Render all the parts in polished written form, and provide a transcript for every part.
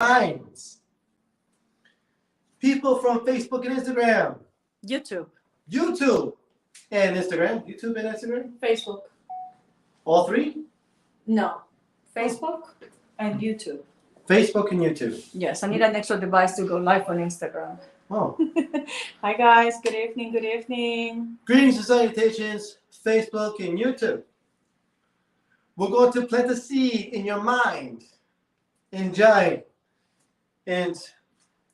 minds. People from Facebook and Instagram. YouTube. YouTube and Instagram. YouTube and Instagram? Facebook. All three? No. Facebook and YouTube. Facebook and YouTube. Yes, I need an extra device to go live on Instagram. Oh. Hi guys, good evening, good evening. Greetings and salutations, Facebook and YouTube. We're going to plant a seed in your mind. Enjoy. And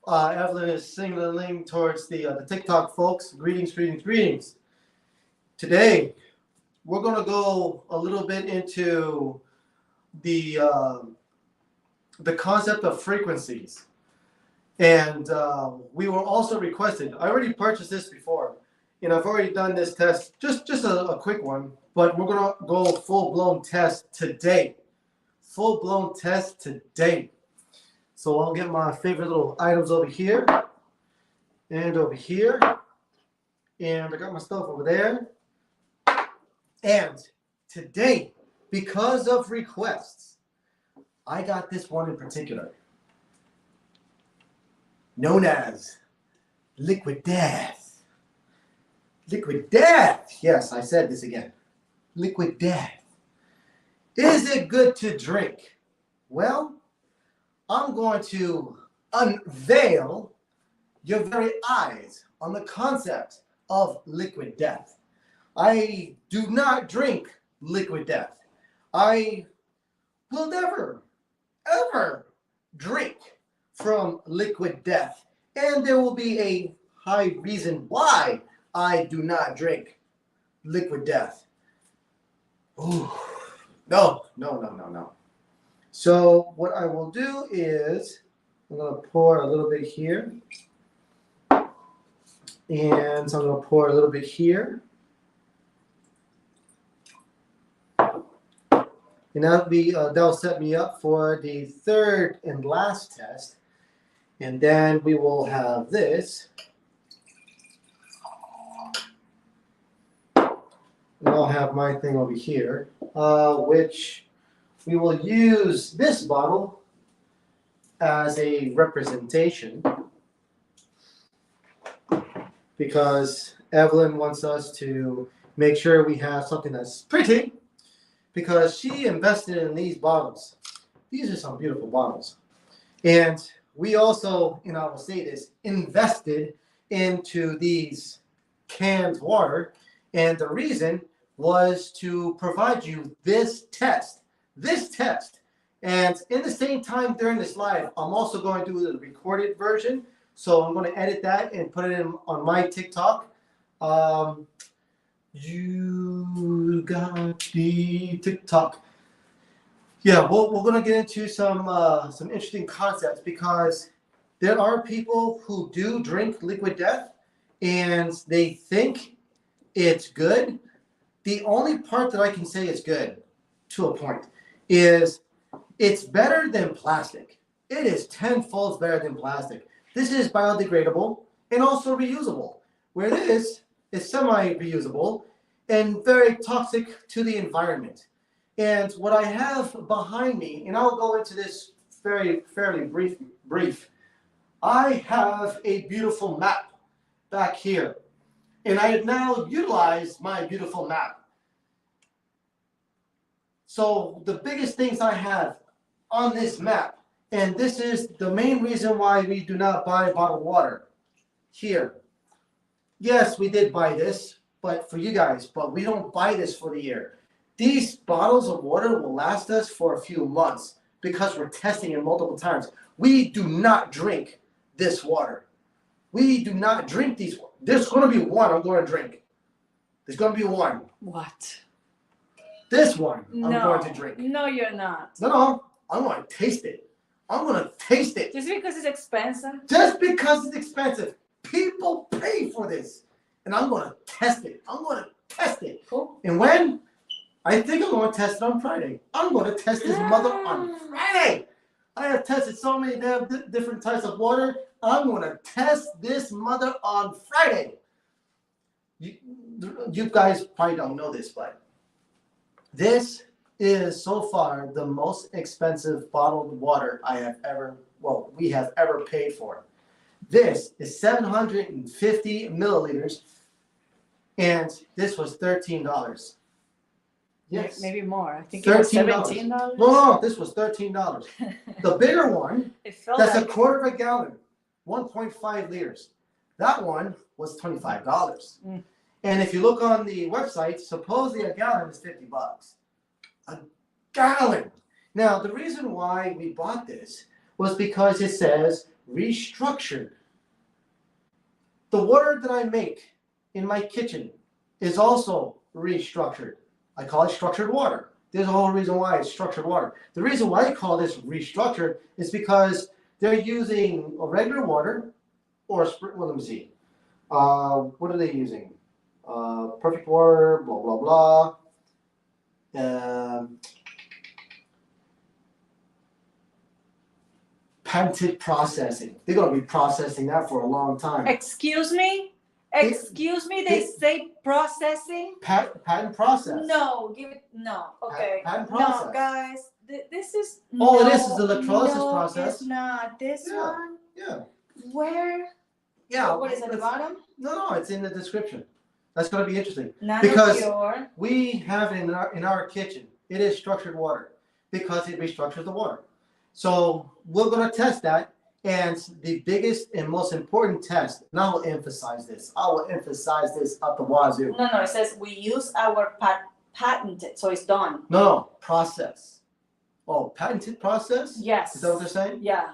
Evelyn is signaling towards the TikTok folks. Greetings, greetings, greetings. Today, we're going to go a little bit into the concept of frequencies. And we were also requested. I already purchased this before, and I've already done this test, just a quick one. But we're going to go full-blown test today. Full-blown test today. So I'll get my favorite little items over here and over here. And I got my stuff over there. And today, because of requests, I got this one in particular, known as Liquid Death. Liquid Death. Yes, I said this again. Liquid Death. Is it good to drink? Well, I'm going to unveil your very eyes on the concept of liquid death. I do not drink liquid death. I will never, ever drink from liquid death. And there will be a high reason why I do not drink liquid death. Ooh. No. So what I will do is I'm going to pour a little bit here. And so I'm going to pour a little bit here. And that'll set me up for the third and last test. And then we will have this. And I'll have my thing over here, which we will use this bottle as a representation because Evelyn wants us to make sure we have something that's pretty because she invested in these bottles. These are some beautiful bottles. And we also, and I will say this, invested into these canned water. And the reason was to provide you this test. And in the same time during this live, I'm also going to do the recorded version. So I'm going to edit that and put it in on my TikTok. You got the TikTok. Yeah, we're going to get into some interesting concepts because there are people who do drink liquid death and they think it's good. The only part that I can say is good to a point is it's better than plastic. It is tenfold better than plastic. This is biodegradable and also reusable, where this is semi-reusable and very toxic to the environment. And what I have behind me, and I'll go into this fairly brief. I have a beautiful map back here. And I have now utilized my beautiful map. So the biggest things I have on this map, and this is the main reason why we do not buy bottled water here. Yes, we did buy this, but for you guys, but we don't buy this for the year. These bottles of water will last us for a few months because we're testing it multiple times. We do not drink this water. We do not drink these. There's going to be one I'm going to drink. There's going to be one. What? This one I'm going to drink. No, you're not. No, I'm going to taste it. I'm going to taste it. Just because it's expensive? Just because it's expensive. People pay for this. And I'm going to test it. I'm going to test it. Cool. And when? I think I'm going to test it on Friday. I'm going to test this mother on Friday. I have tested so many damn different types of water. I'm going to test this mother on Friday. You guys probably don't know this, but this is so far the most expensive bottled water I have ever we have ever paid for. This is 750 milliliters, and this was $13. Yes. Maybe more. I think it was $13. $17. No, this was $13. The bigger one, It felt that's like a quarter of a gallon, 1.5 liters. That one was $25. And if you look on the website, supposedly a gallon is $50. A gallon. Now, the reason why we bought this was because it says restructured. The water that I make in my kitchen is also restructured. I call it structured water. There's a whole reason why it's structured water. The reason why I call this restructured is because they're using a regular water or well, let me see. What are they using? Perfect water, blah, blah, blah. Patented processing. They're going to be processing that for a long time. Excuse me? Excuse me? They say processing? Patent process. No, give it, no, okay. Patent process. No, guys, this is. All it is the electrolysis no, process. It's not. This Yeah. one? Yeah. Where? Yeah. What is at the bottom? No, it's in the description. That's going to be interesting. Because we have it in our kitchen. It is structured water because it restructures the water. So we're going to test that. And the biggest and most important test, and I will emphasize this up the wazoo. No, it says we use our patented, so it's done. No, process. Oh, patented process? Yes. Is that what they're saying? Yeah.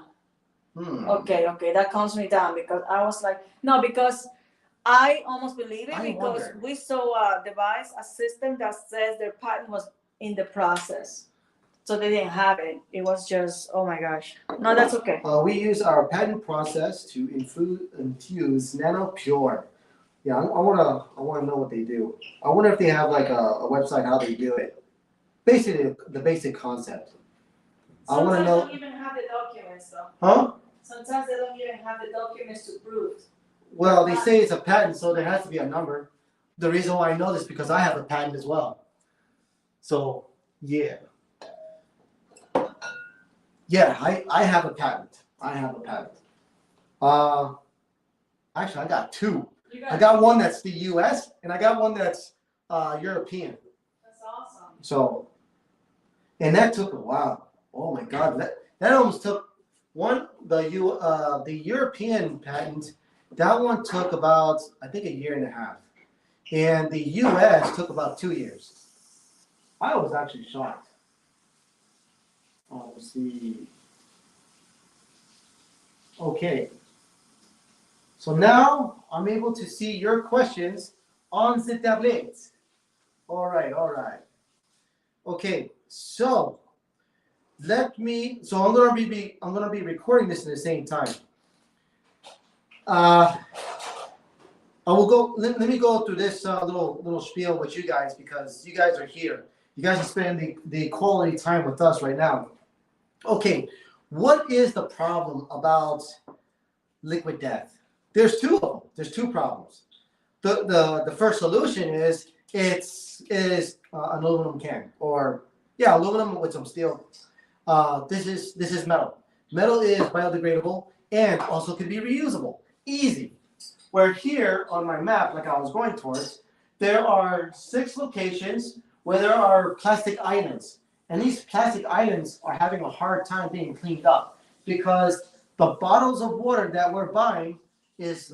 Okay, that calms me down because I was like, no, because I almost believe it because we saw a device, a system that says their patent was in the process. So they didn't have it. It was just, oh my gosh. No, that's okay. We use our patent process to infuse NanoPure. Yeah, I wanna know what they do. I wonder if they have like a website how they do it. Basically, the basic concept. I want to know. Sometimes they don't even have the documents though. Huh? Sometimes they don't even have the documents to prove. Well, they say it's a patent, so there has to be a number. The reason why I know this is because I have a patent as well. So yeah. Yeah, I have a patent. Actually, I got two. I got one that's the U.S. and I got one that's European. That's awesome. So, and that took a while. Oh my God, that almost took the European patent. That one took about, I think, 1.5 years, and the U.S. took about 2 years. I was actually shocked. Oh, let's see. Okay. So now I'm able to see your questions on the tablet. All right. Okay. So I'm gonna be recording this at the same time. I will go. Let me go through this little spiel with you guys because you guys are here. You guys are spending the quality time with us right now. Okay, what is the problem about liquid death? There's two of them. There's two problems. The first solution is an aluminum can, or aluminum with some steel. This is metal. Metal is biodegradable and also can be reusable. Easy. Where here on my map, like I was going towards, there are 6 locations where there are plastic islands. And these plastic islands are having a hard time being cleaned up because the bottles of water that we're buying is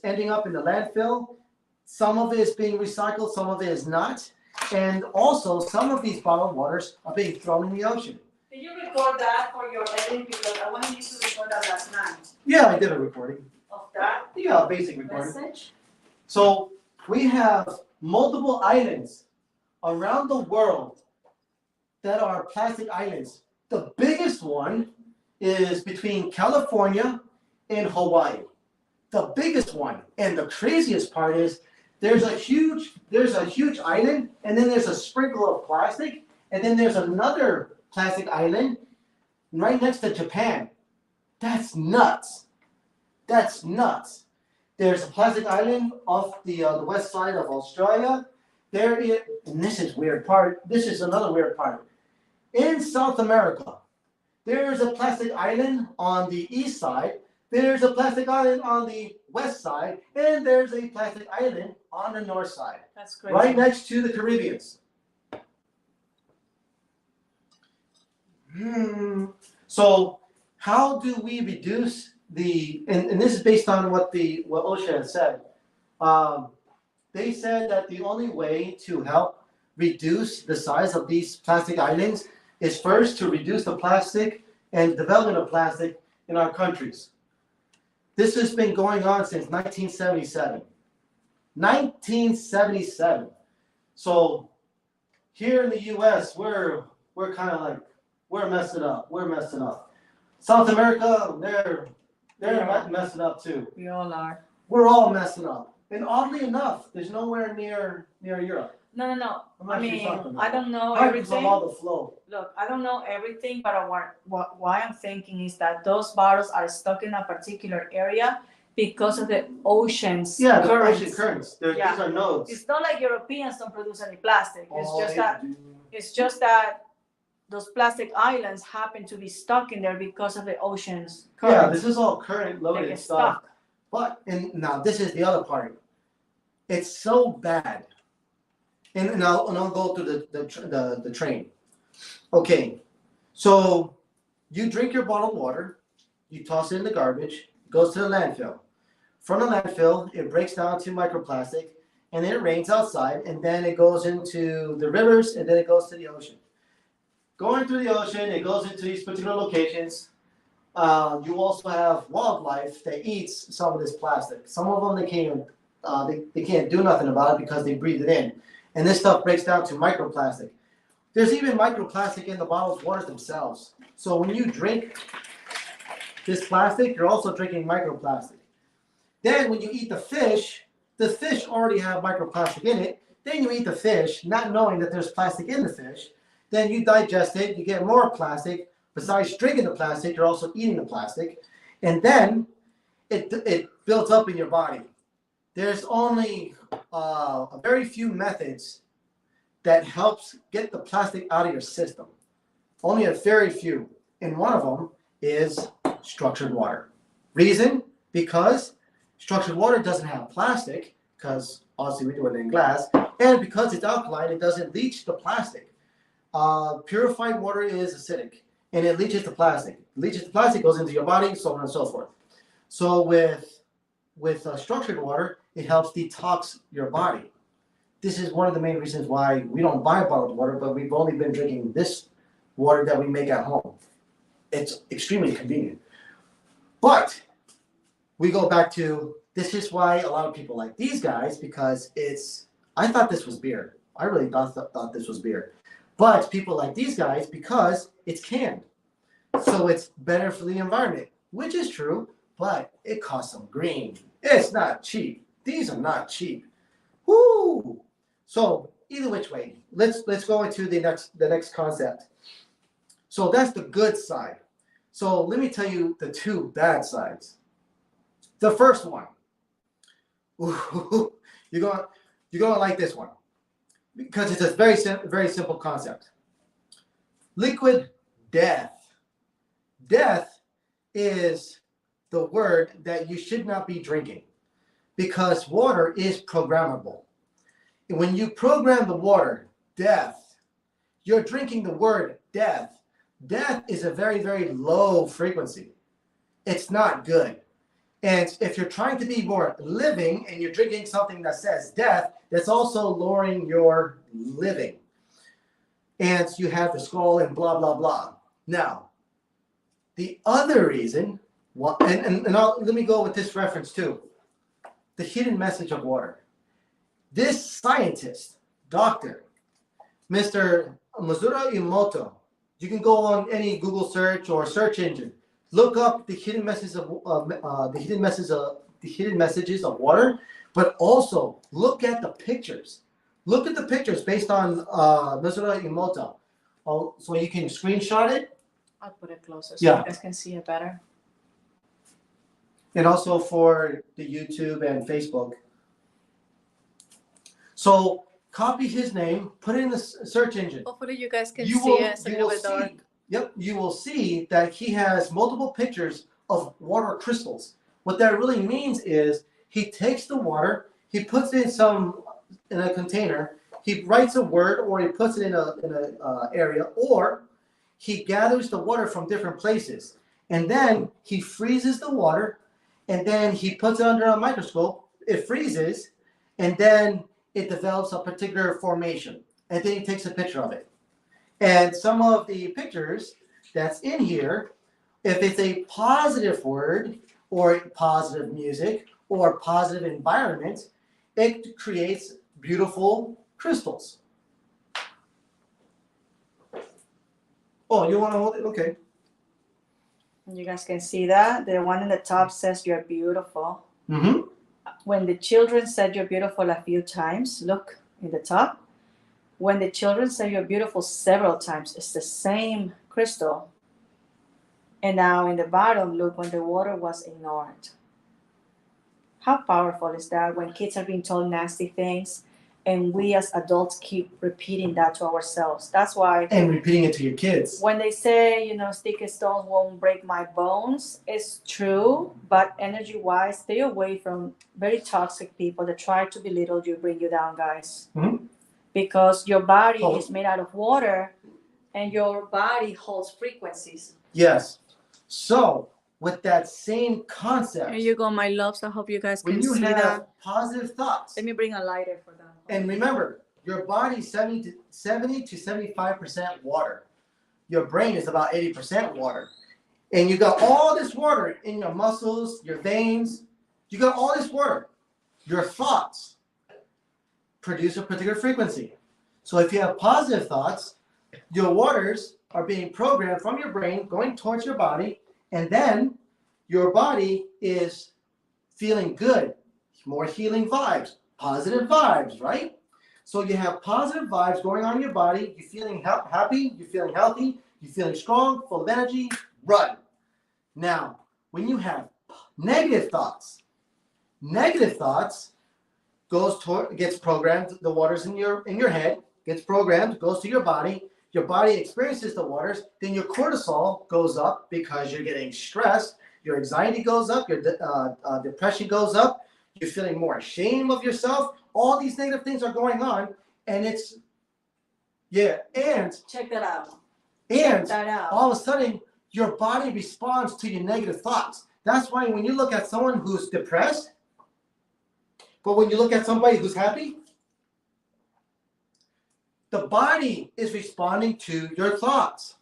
ending up in the landfill. Some of it is being recycled, some of it is not. And also, some of these bottled waters are being thrown in the ocean. Did you record that for your editing? Because I wanted you to record that last night. Yeah, I did a recording. Of that? Yeah, a basic recording. Message? So we have multiple islands around the world that are plastic islands. The biggest one is between California and Hawaii. The biggest one. And the craziest part is there's a huge island, and then there's a sprinkle of plastic, and then there's another plastic island right next to Japan. That's nuts. There's a plastic island off the west side of Australia. And this is weird part. This is another weird part. In South America, there's a plastic island on the east side, there's a plastic island on the west side, and there's a plastic island on the north side. That's crazy. Right next to the Caribbeans. So how do we reduce and this is based on what OSHA has said. They said that the only way to help reduce the size of these plastic islands is first to reduce the plastic and development of plastic in our countries. This has been going on since 1977. 1977. So here in the U.S., we're kind of like, we're messing up. We're messing up. South America, they're messing up too. We all are. We're all messing up. And oddly enough, there's nowhere near Europe. No. I mean, I don't know Probably everything. from all the flow. Look, I don't know everything, but why I'm thinking is that those bottles are stuck in a particular area because of the ocean's Yeah, the currents. ocean currents. These are nodes. It's not like Europeans don't produce any plastic. Oh, It's just that those plastic islands happen to be stuck in there because of the ocean's currents. Yeah, this is all current They loaded get stuff. stuck. But now this is the other part. It's so bad. And I'll go through the train. Okay, so you drink your bottled water, you toss it in the garbage, it goes to the landfill. From the landfill, it breaks down to microplastic, and then it rains outside, and then it goes into the rivers, and then it goes to the ocean. Going through the ocean, it goes into these particular locations. You also have wildlife that eats some of this plastic. Some of them they can't do nothing about it because they breathe it in. And this stuff breaks down to microplastic. There's even microplastic in the bottled waters themselves. So when you drink this plastic, you're also drinking microplastic. Then when you eat the fish already have microplastic in it. Then you eat the fish, not knowing that there's plastic in the fish. Then you digest it, you get more plastic. Besides drinking the plastic, you're also eating the plastic. And then it builds up in your body. There's only a very few methods that helps get the plastic out of your system. Only a very few. And one of them is structured water. Reason? Because structured water doesn't have plastic, because obviously we do it in glass, and because it's alkaline, it doesn't leach the plastic. Purified water is acidic, and it leaches the plastic. It leaches the plastic, goes into your body, so on and so forth. So with structured water, it helps detox your body. This is one of the main reasons why we don't buy bottled water, but we've only been drinking this water that we make at home. It's extremely convenient. But we go back to, this is why a lot of people like these guys, because I thought this was beer. I really thought this was beer. But people like these guys because it's canned. So it's better for the environment, which is true, but it costs some green. It's not cheap. These are not cheap. Woo! So either which way, let's go into the next concept. So that's the good side. So let me tell you the two bad sides. The first one, you're gonna like this one because it's a very simple concept. Liquid death. Death is the word that you should not be drinking because water is programmable. When you program the water, death, you're drinking the word death. Death is a very, very low frequency. It's not good. And if you're trying to be more living and you're drinking something that says death, that's also lowering your living. And you have the skull and blah, blah, blah. Now, the other reason, let me go with this reference too. The hidden message of water. This scientist, doctor, Mr. Masaru Emoto, you can go on any Google search or search engine. Look up the hidden messages of water, but also look at the pictures. Look at the pictures based on Masaru Emoto. So you can screenshot it. I'll put it closer so you guys can see it better. And also for the YouTube and Facebook. So copy his name, put it in the search engine. Hopefully you guys can see it. It's a little bit dark. yep, you will see that he has multiple pictures of water crystals. What that really means is he takes the water, he puts it in a container, he writes a word, or he puts it in a area, or he gathers the water from different places, and then he freezes the water, and then he puts it under a microscope. It freezes, and then it develops a particular formation, and then he takes a picture of it. And some of the pictures that's in here, if it's a positive word or positive music or positive environment, it creates beautiful crystals. Oh, you want to hold it? Okay. You guys can see that. The one in the top says you're beautiful. Mm-hmm. When the children said you're beautiful a few times, look in the top. When the children say you're beautiful several times, it's the same crystal. And now in the bottom, look, when the water was ignored. How powerful is that when kids are being told nasty things and we as adults keep repeating that to ourselves? That's why. And repeating it to your kids. When they say, sticky stones won't break my bones, it's true, but energy-wise, stay away from very toxic people that try to belittle you, bring you down, guys. Mm-hmm. Because your body is made out of water and your body holds frequencies. Yes. So, with that same concept. Here you go, my loves. I hope you guys can see that. When you have that. positive thoughts. Let me bring a lighter for that. And remember, your body is 70 to 75% water. Your brain is about 80% water. And you got all this water in your muscles, your veins. You got all this water. Your thoughts produce a particular frequency. So if you have positive thoughts, your waters are being programmed from your brain going towards your body, and then your body is feeling good, more healing vibes, positive vibes, right? So you have positive vibes going on in your body, you're feeling happy, you're feeling healthy, you're feeling strong, full of energy, run. Now, when you have negative thoughts gets programmed, the waters in your head gets programmed, goes to your body experiences the waters, then your cortisol goes up because you're getting stressed, your anxiety goes up, your depression goes up, you're feeling more ashamed of yourself, all these negative things are going on, and and check that out. And all of a sudden, your body responds to your negative thoughts. That's why when you look at someone who's depressed, but when you look at somebody who's happy, the body is responding to your thoughts.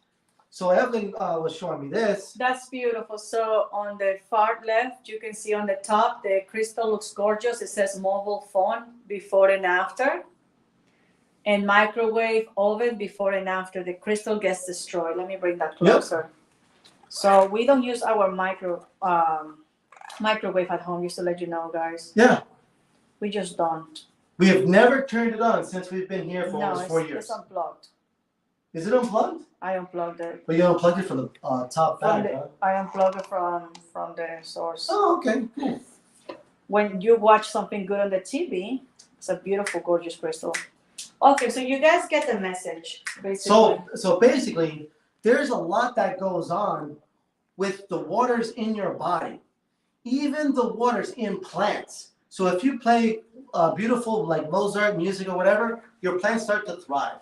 So Evelyn was showing me this. That's beautiful. So on the far left, you can see on the top, the crystal looks gorgeous. It says mobile phone before and after. And microwave oven before and after. The crystal gets destroyed. Let me bring that closer. Yep. So we don't use our microwave at home, just to let you know, guys. Yeah. We just don't. We have never turned it on since we've been here for almost 4 years. It's unplugged. Is it unplugged? I unplugged it. But you unplugged it from the top bag, huh? I unplugged it from the source. Oh, okay, cool. When you watch something good on the TV, it's a beautiful, gorgeous crystal. Okay, so you guys get the message, basically. So basically, there's a lot that goes on with the waters in your body, even the waters in plants. So if you play beautiful, like Mozart music or whatever, your plants start to thrive.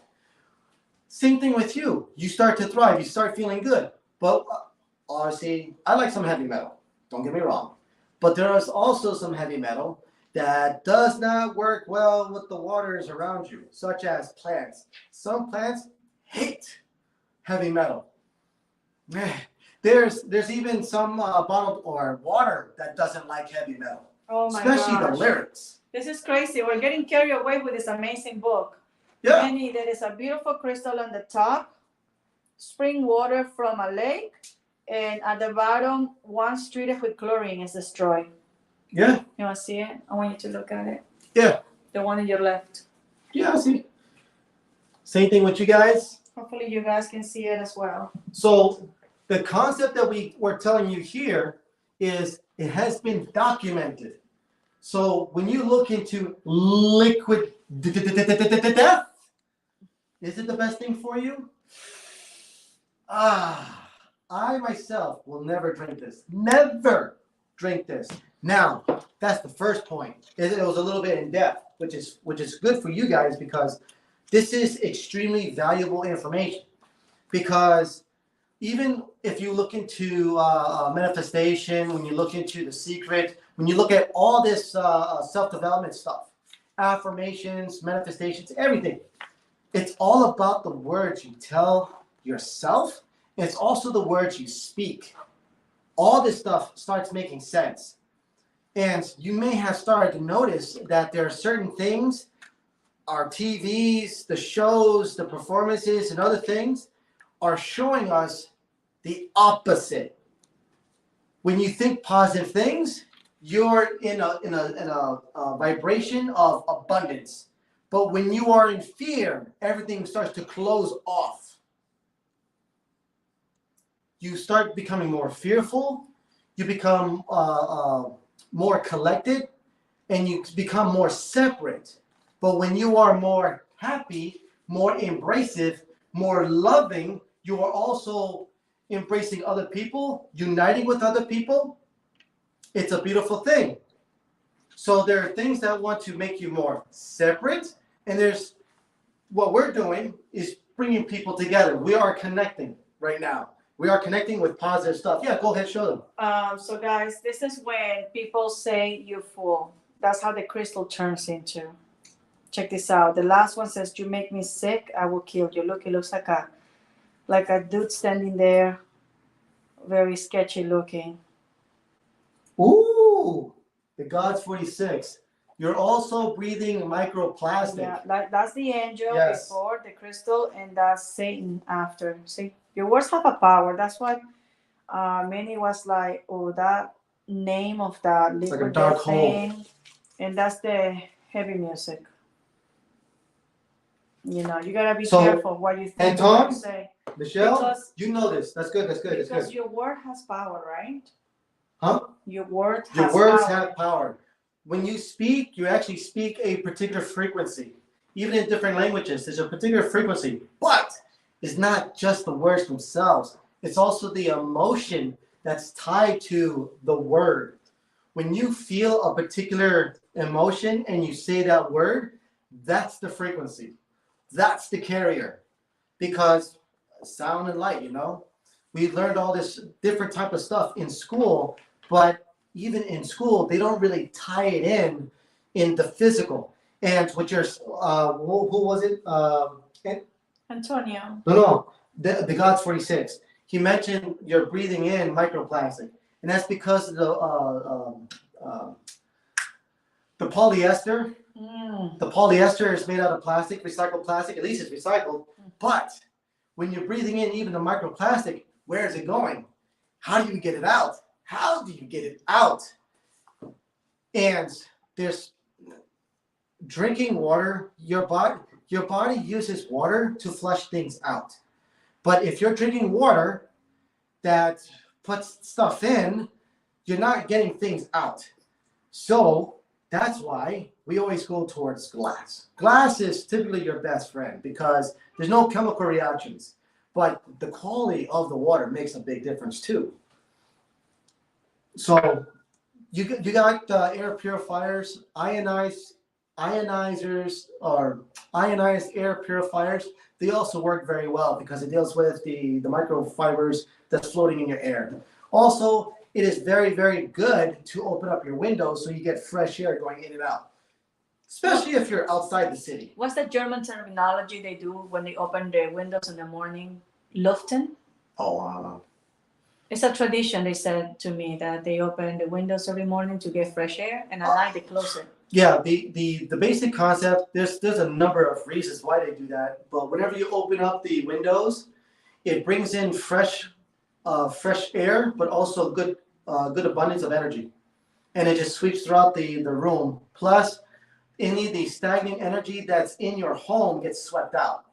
Same thing with you. You start to thrive. You start feeling good. But honestly, I like some heavy metal. Don't get me wrong. But there is also some heavy metal that does not work well with the waters around you, such as plants. Some plants hate heavy metal. There's even some bottled or water that doesn't like heavy metal. Oh my Especially gosh. The lyrics. This is crazy. We're getting carried away with this amazing book. Yeah. Annie, there is a beautiful crystal on the top, spring water from a lake, and at the bottom, once treated with chlorine is destroyed. Yeah. You want to see it? I want you to look at it. Yeah. The one in your left. Yeah, I see. Same thing with you guys. Hopefully you guys can see it as well. So the concept that we were telling you here is it has been documented. So when you look into liquid death, is it the best thing for you? I myself will never drink this. Never drink this. Now, that's the first point. It was a little bit in depth, which is good for you guys because this is extremely valuable information. Because even if you look into manifestation, when you look into The Secret, when you look at all this self-development stuff, affirmations, manifestations, everything, it's all about the words you tell yourself. It's also the words you speak. All this stuff starts making sense. And you may have started to notice that there are certain things, our TVs, the shows, the performances, and other things are showing us the opposite. When you think positive things, you're in a vibration of abundance. But when you are in fear, everything starts to close off. You start becoming more fearful. You become more collected, and you become more separate. But when you are more happy, more embracive, more loving, you are also embracing other people, uniting with other people. It's a beautiful thing. So there are things that want to make you more separate, and there's what we're doing is bringing people together. We are connecting right now. We are connecting with positive stuff. Yeah, go ahead, show them. So guys, this is when people say you're full. That's how the crystal turns into. Check this out. The last one says, "You make me sick, I will kill you." Look, it looks like a dude standing there, very sketchy looking. Ooh, the God's 46. You're also breathing microplastic. Yeah, that's the angel Yes. before the crystal, and that's Satan after. See, your words have a power. That's what many was like, oh, that name of that liquid like a dark thing, and that's the heavy music. You know, you gotta be careful what you think. And Tom, what you say. Michelle, Because you know this. That's good. That's good. That's Because good. your word has power, right? Huh? Your word has Your words power. have power. When you speak, you actually speak a particular frequency. Even in different languages, there's a particular frequency. But it's not just the words themselves. It's also the emotion that's tied to the word. When you feel a particular emotion and you say that word, that's the frequency. That's the carrier. Because sound and light, you know? We learned all this different type of stuff in school, but even in school, they don't really tie it in the physical. And with your, who was it? Antonio. No, the God's 46. He mentioned you're breathing in microplastic, and that's because of the polyester. The polyester is made out of plastic, recycled plastic. At least it's recycled. But when you're breathing in even the microplastic, where is it going? How do you get it out? How do you get it out? And there's drinking water. Your body uses water to flush things out. But if you're drinking water that puts stuff in, you're not getting things out. So that's why we always go towards glass. Glass is typically your best friend because there's no chemical reactions. But the quality of the water makes a big difference too. So you got air purifiers, ionizers, or ionized air purifiers. They also work very well because it deals with the microfibers that's floating in your air. Also, it is very, very good to open up your windows so you get fresh air going in and out, especially if you're outside the city. What's the German terminology they do when they open their windows in the morning? Luften? Oh, It's a tradition, they said to me, that they open the windows every morning to get fresh air, and at night they close it. Yeah, the basic concept, there's a number of reasons why they do that, but whenever you open up the windows, it brings in fresh air, but also good abundance of energy, and it just sweeps throughout the room. Plus, any of the stagnant energy that's in your home gets swept out,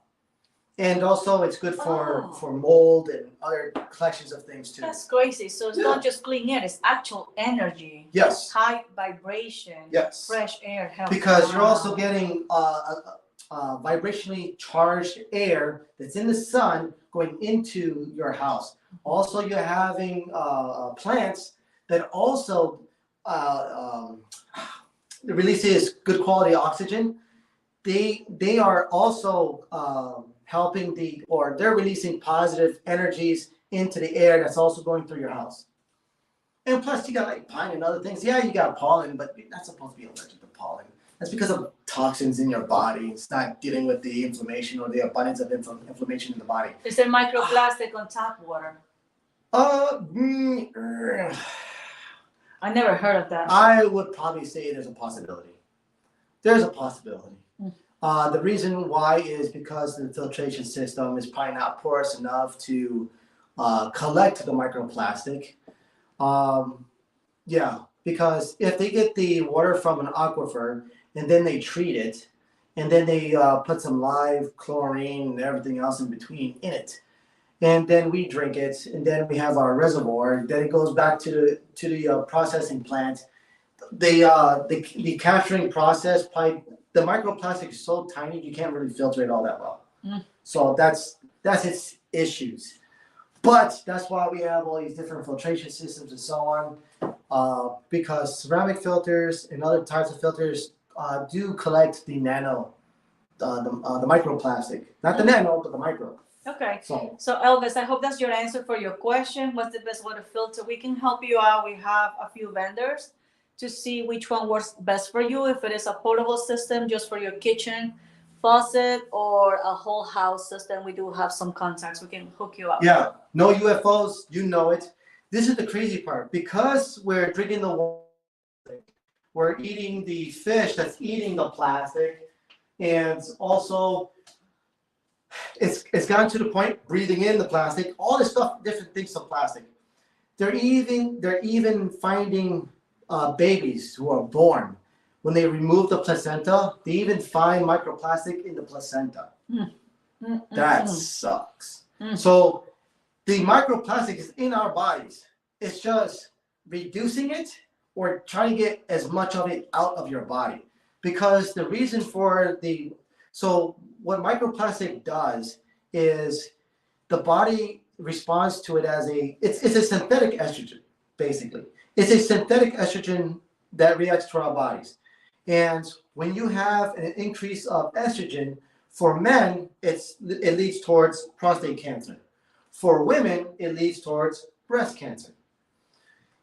and also it's good for mold and other collections of things too. That's crazy. So it's not just clean air; it's actual energy. Yes. High vibration. Yes. Fresh air helps. Because you're also getting vibrationally charged air that's in the sun, going into your house. Also, you're having plants that also releases good quality oxygen. They are also helping they're releasing positive energies into the air that's also going through your house. And plus, you got like pine and other things. Yeah, you got pollen, but you're not supposed to be allergic to pollen. That's because of toxins in your body. It's not dealing with the inflammation or the abundance of inflammation in the body. Is there microplastic on tap water? I never heard of that. I would probably say there's a possibility. There's a possibility. The reason why is because the filtration system is probably not porous enough to collect the microplastic. Yeah, because if they get the water from an aquifer and then they treat it, and then they put some live chlorine and everything else in between in it, and then we drink it, and then we have our reservoir. Then it goes back to the processing plant. The capturing process pipe. The microplastic is so tiny you can't really filter it all that well. So that's its issues. But that's why we have all these different filtration systems and so on, because ceramic filters and other types of filters do collect the nano, the microplastic. Not the nano, but the micro. Okay. So Elvis, I hope that's your answer for your question. What's the best water filter? We can help you out. We have a few vendors to see which one works best for you. If it is a portable system just for your kitchen faucet or a whole house system, we do have some contacts. We can hook you up. Yeah, no UFOs, you know it. This is the crazy part. Because we're drinking the water, we're eating the fish that's eating the plastic, and also it's gotten to the point breathing in the plastic, all this stuff, different things of plastic. They're even finding babies who are born. When they remove the placenta, they even find microplastic in the placenta. That sucks. So the microplastic is in our bodies. It's just reducing it or trying to get as much of it out of your body. Because the reason for so what microplastic does is the body responds to it as it's a synthetic estrogen, basically. It's a synthetic estrogen that reacts to our bodies. And when you have an increase of estrogen, for men, it leads towards prostate cancer. For women, it leads towards breast cancer.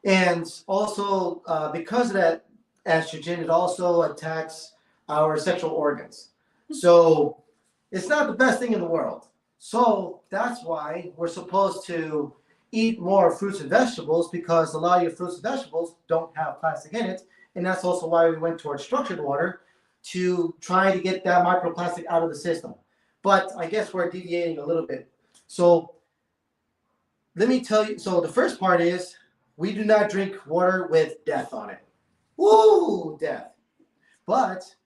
And also, because of that estrogen, it also attacks our sexual organs. So it's not the best thing in the world. So that's why we're supposed to eat more fruits and vegetables, because a lot of your fruits and vegetables don't have plastic in it. And that's also why we went towards structured water, to try to get that microplastic out of the system. But I guess we're deviating a little bit. So let me tell you. So the first part is we do not drink water with death on it. Woo, death. But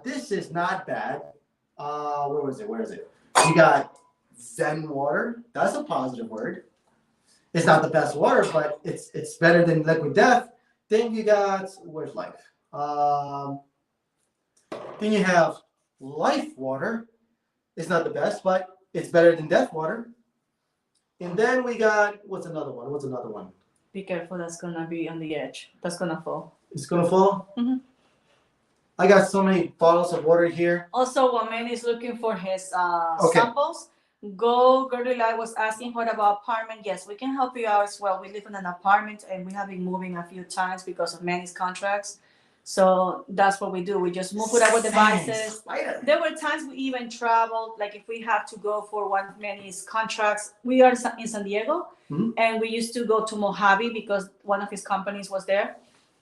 this is not bad. Where is it? You got Zen water. That's a positive word. It's not the best water, but it's better than liquid death. Then you got, where's life? Then you have life water. It's not the best, but it's better than death water. And then we got, what's another one? Be careful, that's gonna be on the edge. That's gonna fall. It's gonna fall? Mm-hmm. I got so many bottles of water here. Also, when man is looking for his samples, Girly Light was asking what about apartment. Yes, we can help you out as well. We live in an apartment and we have been moving a few times because of Manny's contracts. So that's what we do. We just move with our devices. There were times we even traveled, like if we have to go for one of Manny's contracts. We are in San Diego, and we used to go to Mojave because one of his companies was there.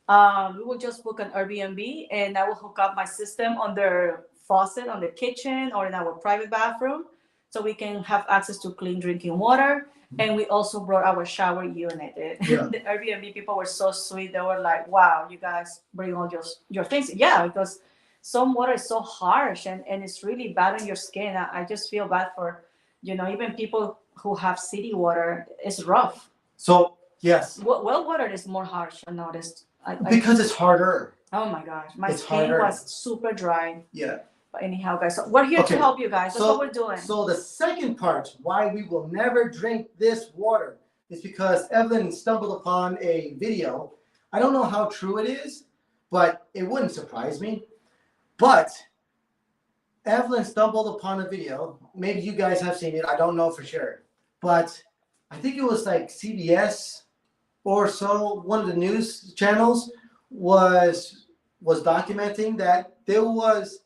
We will just book an Airbnb, and I will hook up my system on their faucet on the kitchen or in our private bathroom, so we can have access to clean drinking water. And we also brought our shower unit. The Airbnb people were so sweet. They were like, wow, you guys bring all your things. Yeah, because some water is so harsh and it's really bad on your skin. I just feel bad for, even people who have city water. It's rough. So, yes. Well water is more harsh, I noticed. Because it's harder. Oh my gosh. My skin was super dry. Yeah. But anyhow, guys, so we're here Okay. to help you guys. That's what we're doing. So the second part, why we will never drink this water, is because Evelyn stumbled upon a video. I don't know how true it is, but it wouldn't surprise me. But Evelyn stumbled upon a video. Maybe you guys have seen it. I don't know for sure. But I think it was like CBS or so, one of the news channels was documenting that there was,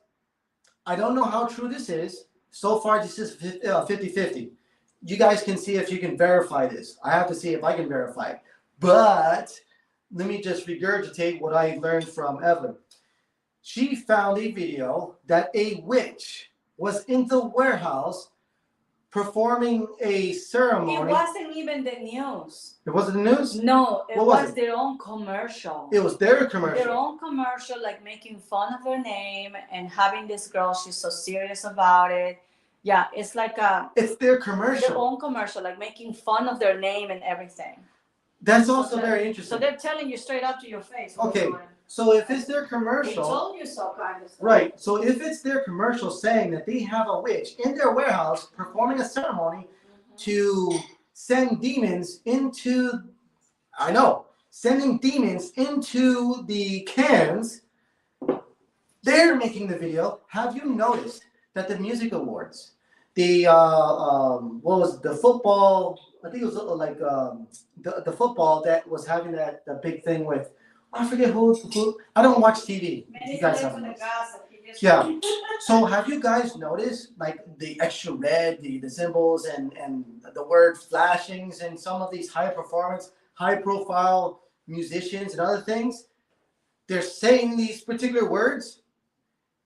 I don't know how true this is. So far, this is 50-50. You guys can see if you can verify this. I have to see if I can verify it. But let me just regurgitate what I learned from Evelyn. She found a video that a witch was in the warehouse performing a ceremony. It wasn't even the news. It wasn't the news? No, it What was it? their own commercial. It was their commercial. Their own commercial, like making fun of their name and having this girl, she's so serious about it. Yeah, it's like it's their commercial. Their own commercial, like making fun of their name and everything. That's also very interesting. So they're telling you straight up to your face. Okay, so if it's their commercial. They told you so, kind of stuff. Right, so if it's their commercial saying that they have a witch in their warehouse performing a ceremony to send demons into, sending demons into the cans, they're making the video. Have you noticed that the music awards, the what was it, the football? I think it was like the football that was having that the big thing with, I forget who. I don't watch TV. You guys have yeah. So have you guys noticed like the extra red, the symbols and the word flashings and some of these high performance, high profile musicians and other things? They're saying these particular words.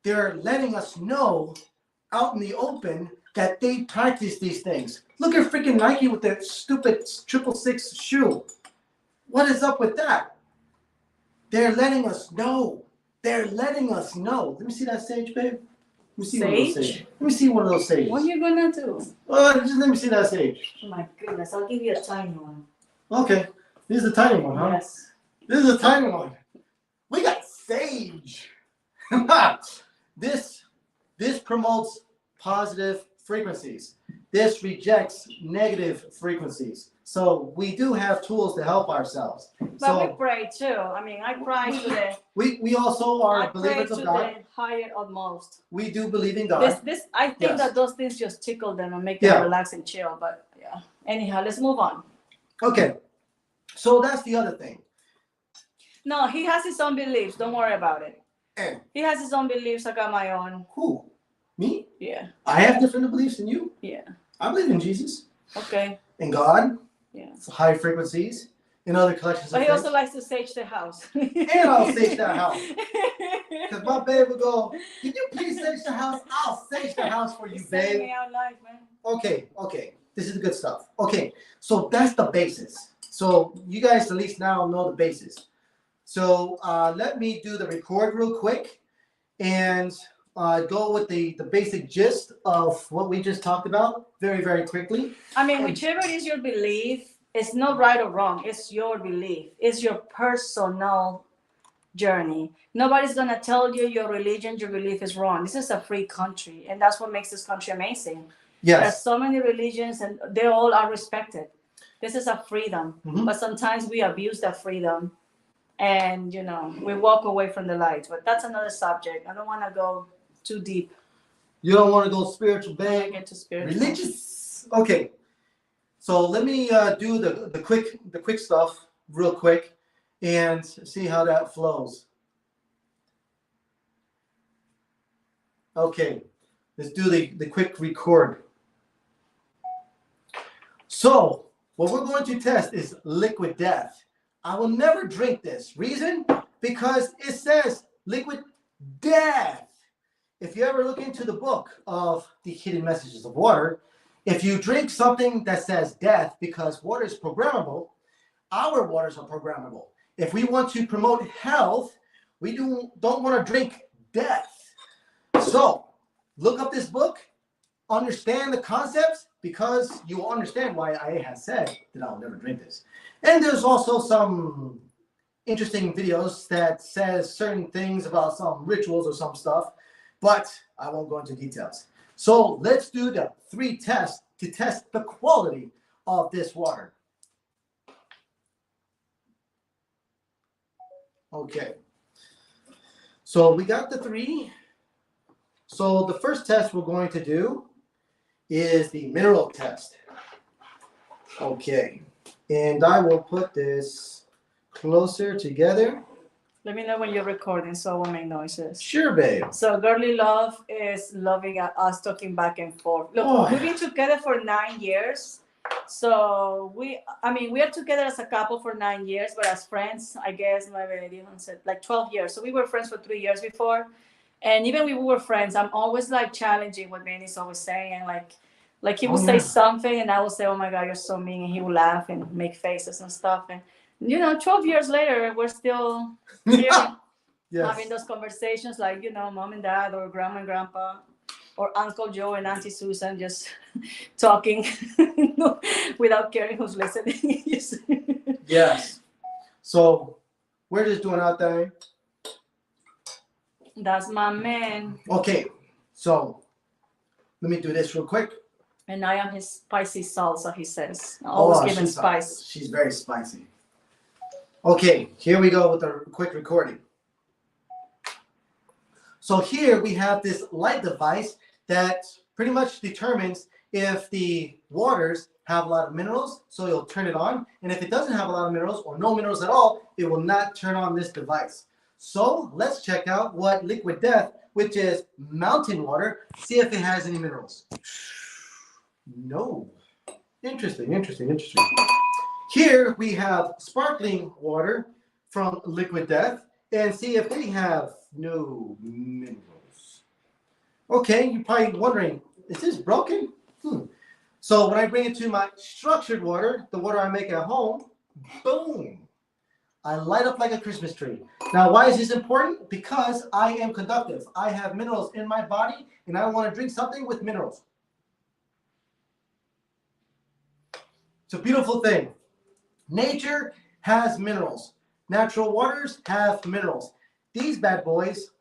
They're letting us know out in the open that they practice these things. Look at freaking Nike with their stupid 666 shoe. What is up with that? They're letting us know. They're letting us know. Let me see that sage, babe. Let me see one of those sage. Let me see one of those sages. What are you gonna do? Just let me see that sage. Oh my goodness, I'll give you a tiny one. Okay. This is a tiny one, huh? Yes. This is a tiny one. We got sage. This promotes positive frequencies. This rejects negative frequencies. So we do have tools to help ourselves. But we pray too. I mean, I pray to the. We also are believers of God. The higher utmost. We do believe in God. I think that those things just tickle them and make them relax and chill. But yeah. Anyhow, let's move on. Okay. So that's the other thing. No, he has his own beliefs. Don't worry about it. And he has his own beliefs. I got my own. Who? Me? Yeah. I have different beliefs than you? Yeah. I believe in Jesus. Okay. In God. Yeah. High frequencies. In other collections but he also likes to sage the house. And I'll sage that house. Because my babe will go, can you please sage the house? I'll sage the house for you, babe. Me out life, man. Okay. This is the good stuff. Okay. So that's the basis. So you guys at least now know the basis. So let me do the record real quick and go with the basic gist of what we just talked about very, very quickly. I mean, whichever is your belief, it's not right or wrong. It's your belief. It's your personal journey. Nobody's going to tell you your religion, your belief is wrong. This is a free country, and that's what makes this country amazing. Yes. There's so many religions, and they all are respected. This is a freedom, but sometimes we abuse that freedom. And, we walk away from the light. But that's another subject. I don't want to go too deep. You don't want to go spiritual, babe? Get to spiritual. Religious. Okay. So let me do the quick stuff real quick and see how that flows. Okay. Let's do the quick record. So what we're going to test is liquid death. I will never drink this. Reason? Because it says liquid death. If you ever look into the book of the hidden messages of water, if you drink something that says death, because water is programmable, our waters are programmable. If we want to promote health, we don't want to drink death. So look up this book, understand the concepts, because you will understand why I have said that I'll never drink this. And there's also some interesting videos that says certain things about some rituals or some stuff but I won't go into details. So let's do the 3 tests to test the quality of this water. Okay. So we got the 3. So the first test we're going to do is the mineral test. Okay. And I will put this closer together. Let me know when you're recording so I won't make noises. Sure, babe. So Girly Love is loving us talking back and forth. Look, we've been together for 9 years. So we are together as a couple for 9 years, but as friends, I guess like 12 years. So we were friends for 3 years before. And even when we were friends, I'm always like challenging what Manny's always saying. Like he will say something and I will say, oh my God, you're so mean. And he will laugh and make faces and stuff. And 12 years later, we're still here having those conversations like, mom and dad or grandma and grandpa or Uncle Joe and Auntie Susan just talking without caring who's listening. Yes. So we're just doing our thing. That's my man. Okay. So let me do this real quick. And I am his spicy salsa, he says. I always give him spice. She's very spicy. Okay, here we go with a quick recording. So here we have this light device that pretty much determines if the waters have a lot of minerals, so you'll turn it on. And if it doesn't have a lot of minerals or no minerals at all, it will not turn on this device. So let's check out what Liquid Death, which is mountain water, see if it has any minerals. No. Interesting. Here we have sparkling water from Liquid Death and see if they have no minerals. Okay, you're probably wondering, is this broken? So when I bring it to my structured water, the water I make at home, boom, I light up like a Christmas tree. Now, why is this important? Because I am conductive. I have minerals in my body and I want to drink something with minerals. It's a beautiful thing. Nature has minerals. Natural waters have minerals. These bad boys,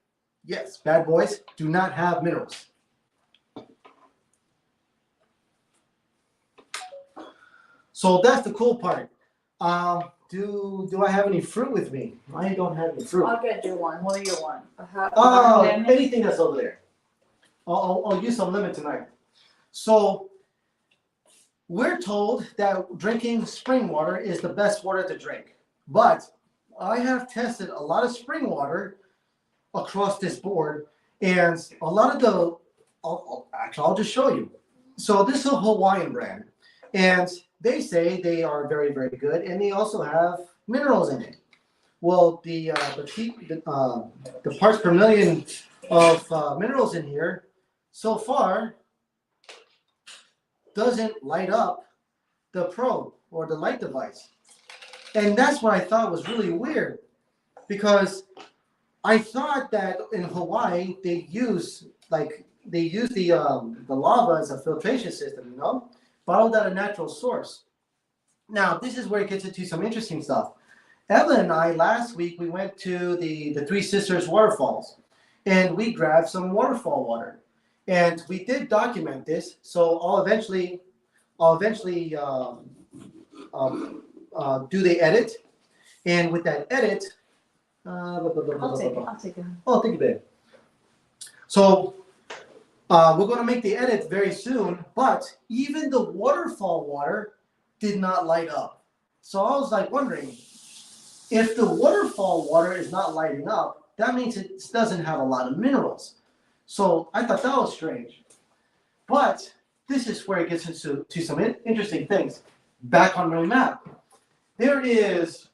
yes, bad boys, do not have minerals. So that's the cool part. Do I have any fruit with me? I don't have any fruit. I'll get you one. What do you want? Anything that's over there. I'll use some lemon tonight. So we're told that drinking spring water is the best water to drink. But I have tested a lot of spring water across this board, and a lot of I'll just show you. So this is a Hawaiian brand, and they say they are very, very good, and they also have minerals in it. Well, the parts per million of minerals in here so far doesn't light up the probe or the light device. And that's what I thought was really weird, because I thought that in Hawaii they use the lava as a filtration system, bottled at a natural source. Now, this is where it gets into some interesting stuff. Evelyn and I, last week, we went to the Three Sisters waterfalls, and we grabbed some waterfall water. And we did document this, so I'll eventually do the edit. And with that edit, I'll take it. Oh, thank you, babe. So we're going to make the edit very soon, but even the waterfall water did not light up. So I was like wondering, if the waterfall water is not lighting up, that means it doesn't have a lot of minerals. So I thought that was strange. But this is where it gets into some interesting things. Back on my map, there is,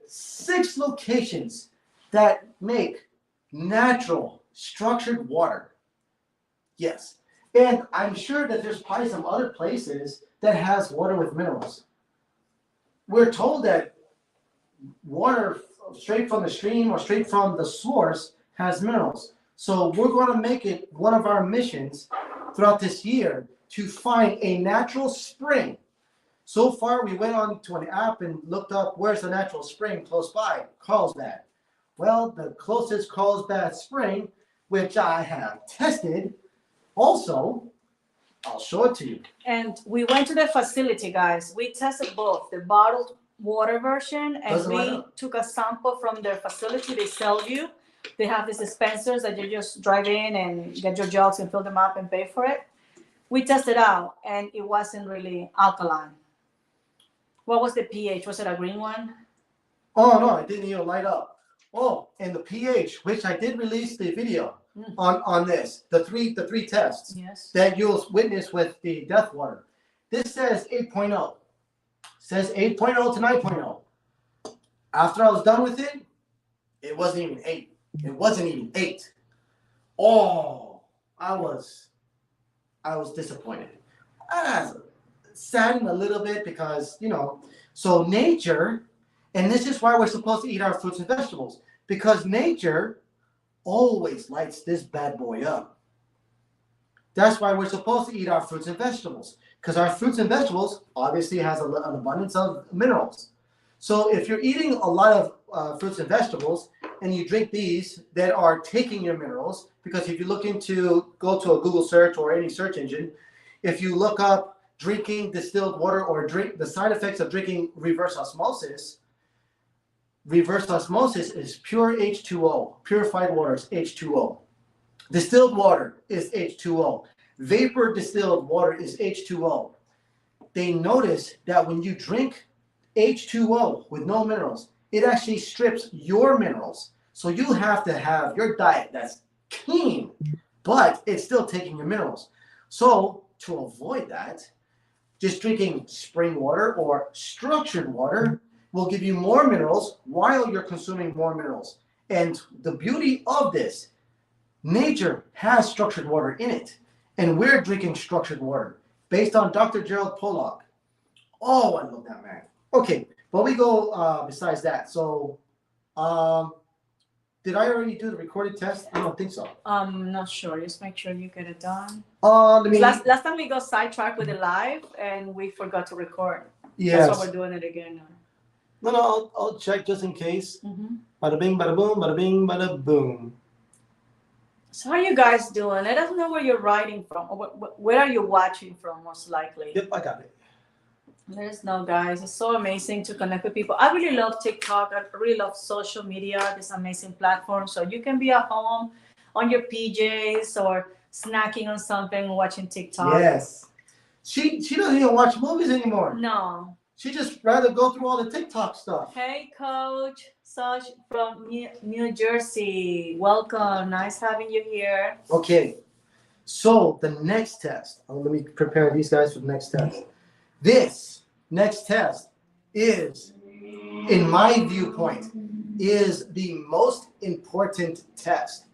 6 locations that make natural structured water. Yes. And I'm sure that there's probably some other places that has water with minerals. We're told that water straight from the stream or straight from the source has minerals. So we're going to make it one of our missions throughout this year to find a natural spring. So far, we went on to an app and looked up where's the natural spring close by, Carlsbad. Well, the closest Carlsbad spring which I have tested. Also, I'll show it to you. And we went to the facility, guys. We tested both the bottled water version, and Doesn't we matter. took a sample from their facility. They sell you. They have these dispensers that you just drive in and get your jugs and fill them up and pay for it. We tested out, and it wasn't really alkaline. What was the pH? Was it a green one? Oh no, it didn't even light up. Oh, and the pH, which I did release the video on this, the three tests Yes. that you'll witness with the Death Water. This says 8.0. Says 8.0 to 9.0. After I was done with it, it wasn't even 8. It wasn't even 8. Oh, I was disappointed. I was saddened a little bit because, so nature, and this is why we're supposed to eat our fruits and vegetables, because nature always lights this bad boy up. That's why we're supposed to eat our fruits and vegetables, because our fruits and vegetables obviously has an abundance of minerals. So if you're eating a lot of fruits and vegetables and you drink these that are taking your minerals, because if you go to a Google search or any search engine, if you look up drinking distilled water or the side effects of drinking reverse osmosis is pure H2O. Purified water is H2O. Distilled water is H2O. Vapor distilled water is H2O. They notice that when you drink H2O with no minerals, it actually strips your minerals. So you have to have your diet that's clean, but it's still taking your minerals. So to avoid that, just drinking spring water or structured water will give you more minerals while you're consuming more minerals. And the beauty of this, nature has structured water in it, and we're drinking structured water based on Dr. Gerald Pollack. Oh, I love that man. Okay, but we go besides that. So, did I already do the recorded test? I don't think so. Not sure. Just make sure you get it done. Last time we got sidetracked with the live and we forgot to record. Yes. That's why we're doing it again now. No, I'll check just in case. Bada bing, bada boom, bada bing, bada boom. So how are you guys doing? Let us know where you're writing from. Or where are you watching from, most likely? Yep, I got it. Let us know, guys. It's so amazing to connect with people. I really love TikTok. I really love social media, this amazing platform. So you can be at home on your PJs or snacking on something, watching TikTok. Yes. She doesn't even watch movies anymore. No. She just rather go through all the TikTok stuff. Hey, Coach Saj from New Jersey. Welcome. Nice having you here. Okay. So the next test. Let me prepare these guys for the next test. This next test is, in my viewpoint, is the most important test.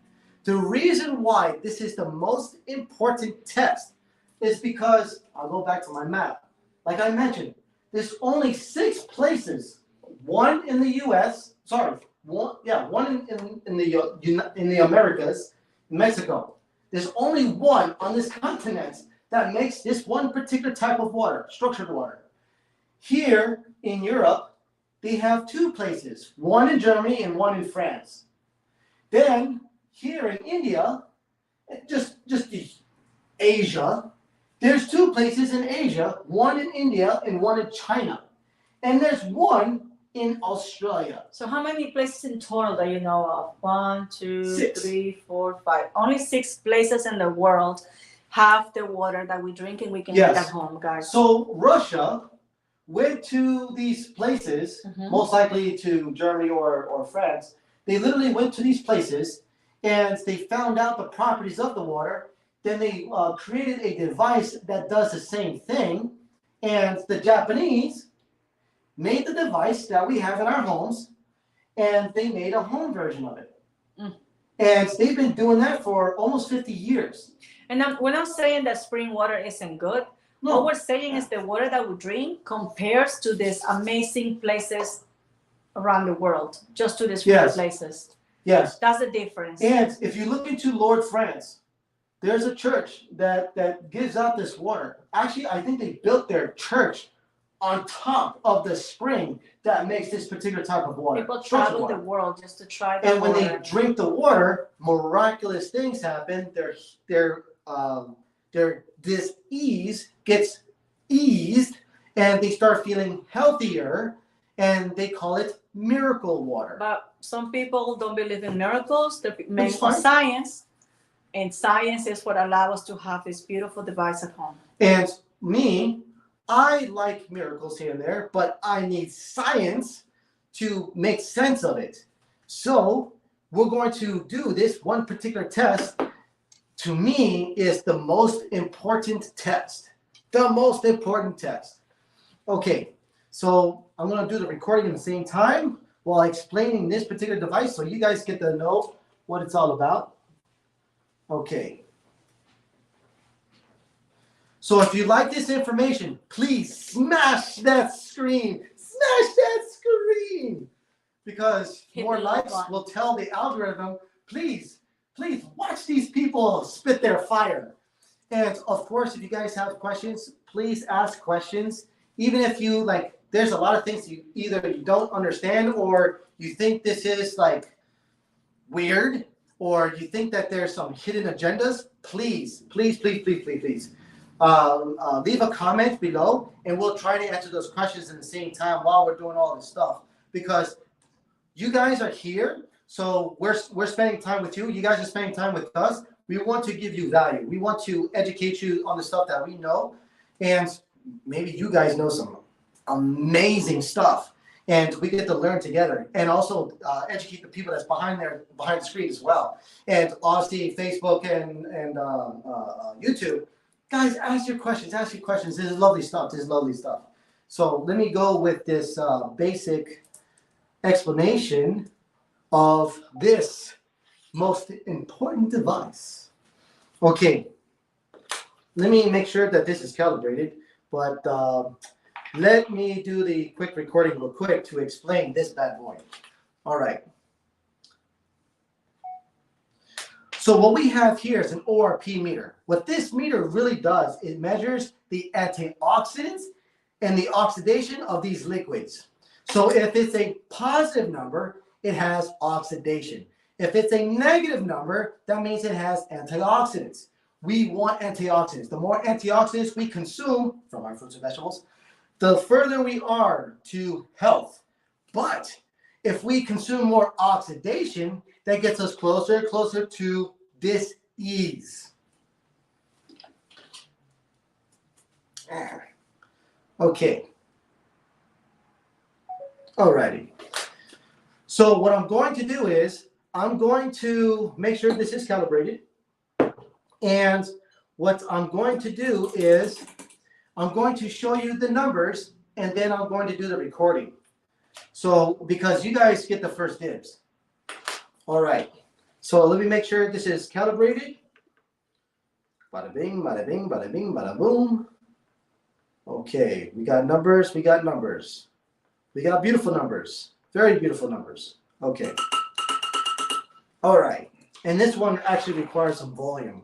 The reason why this is the most important test is because, I'll go back to my map. Like I mentioned, there's only 6 places, one in the U.S., one in the Americas, Mexico. There's only one on this continent that makes this one particular type of water, structured water. Here in Europe, they have 2 places, one in Germany and one in France. Then here in India, just Asia, there's 2 places in Asia, one in India and one in China. And there's one in Australia. So how many places in total do you know of? 1, 2, 6. 3, 4, 5. Only 6 places in the world have the water that we drink and we can Yes. get at home, guys. So Russia went to these places, most likely to Germany or France. They literally went to these places and they found out the properties of the water. Then they created a device that does the same thing. And the Japanese made the device that we have in our homes, and they made a home version of it. And they've been doing that for almost 50 years. And we're not saying that spring water isn't good. No. What we're saying is the water that we drink compares to these amazing places around the world, just to these few Yes. places. Yes. That's the difference. And if you look into Lord France, there's a church that gives out this water. Actually, I think they built their church on top of the spring that makes this particular type of water. People Structured travel the water. world just to try the And when water. they drink the water, miraculous things happen. Their dis-ease gets eased, and they start feeling healthier, and they call it miracle water. But some people don't believe in miracles. They're made It's for fine. science, and science is what allows us to have this beautiful device at home. And me, I like miracles here and there, but I need science to make sense of it. So we're going to do this one particular test. To me, is the most important test. The most important test. Okay, so I'm going to do the recording at the same time while explaining this particular device so you guys get to know what it's all about. Okay. So if you like this information, please smash that screen. Smash that screen. Because Hit more the like likes button. will tell the algorithm, please watch these people spit their fire. And of course, if you guys have questions, please ask questions. Even if you like, there's a lot of things you either you don't understand or you think this is like weird or you think that there's some hidden agendas, please leave a comment below and we'll try to answer those questions in the same time while we're doing all this stuff. Because you guys are here, so we're spending time with you. You guys are spending time with us. We want to give you value. We want to educate you on the stuff that we know. And maybe you guys know some amazing stuff. And we get to learn together and also educate the people that's behind the screen as well. And obviously Facebook and YouTube. Guys, ask your questions. This is lovely stuff. So let me go with this basic explanation of this most important device. Okay, let me make sure that this is calibrated, but let me do the quick recording real quick to explain this bad boy. All right. So what we have here is an ORP meter. What this meter really does, it measures the antioxidants and the oxidation of these liquids. So if it's a positive number, it has oxidation. If it's a negative number, that means it has antioxidants. We want antioxidants. The more antioxidants we consume from our fruits and vegetables, the further we are to health. But if we consume more oxidation, that gets us closer to dis-ease. Okay. Alrighty. So what I'm going to do is I'm going to make sure this is calibrated. And what I'm going to do is I'm going to show you the numbers and then I'm going to do the recording. So because you guys get the first dibs. All right. So let me make sure this is calibrated. Bada bing, bada bing, bada bing, bada boom. Okay, we got numbers. We got beautiful numbers. Very beautiful numbers. Okay. All right. And this one actually requires some volume.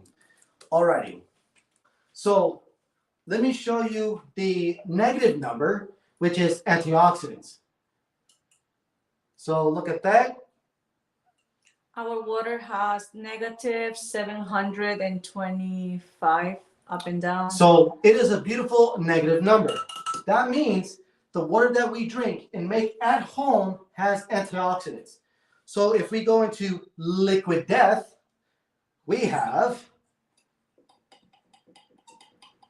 All righty. So let me show you the negative number, which is antioxidants. So look at that. Our water has negative 725 up and down. So it is a beautiful negative number. That means the water that we drink and make at home has antioxidants. So if we go into liquid death, we have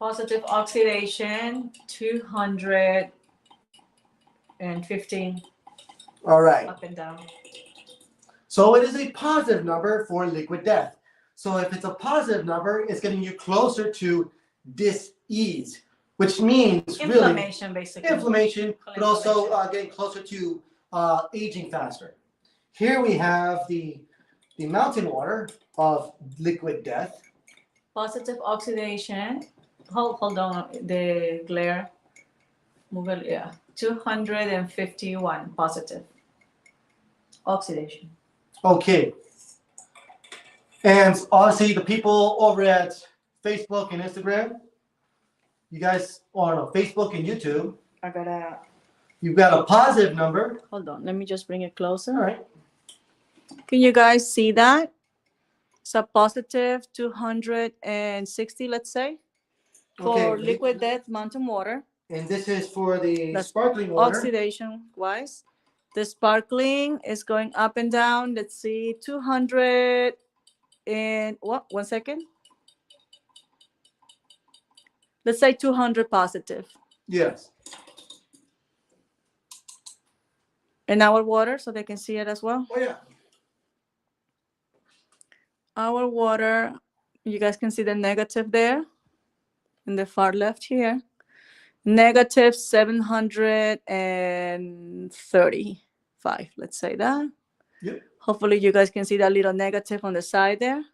Positive oxidation, 215 all right. up and down. So it is a positive number for liquid death. So if it's a positive number, it's getting you closer to dis-ease, which means Inflammation, basically. Inflammation, but also getting closer to aging faster. Here we have the mountain water of liquid death. Positive oxidation. Hold on, the glare. Move it, yeah. 251 positive oxidation. Okay. And obviously the people over at Facebook and Instagram, you guys, or no, Facebook and YouTube, I gotta. You've got a positive number. Hold on. Let me just bring it closer. All right. Can you guys see that? It's a positive 260, let's say, for Okay. liquid death mountain water. And this is for the That's sparkling water. Oxidation wise. The sparkling is going up and down. Let's see, 200 and what? 1 second. Let's say 200 positive. Yes. In our water, so they can see it as well. Oh, yeah. Our water, you guys can see the negative there in the far left here. Negative 735, let's say that. Yep. Hopefully you guys can see that little negative on the side there.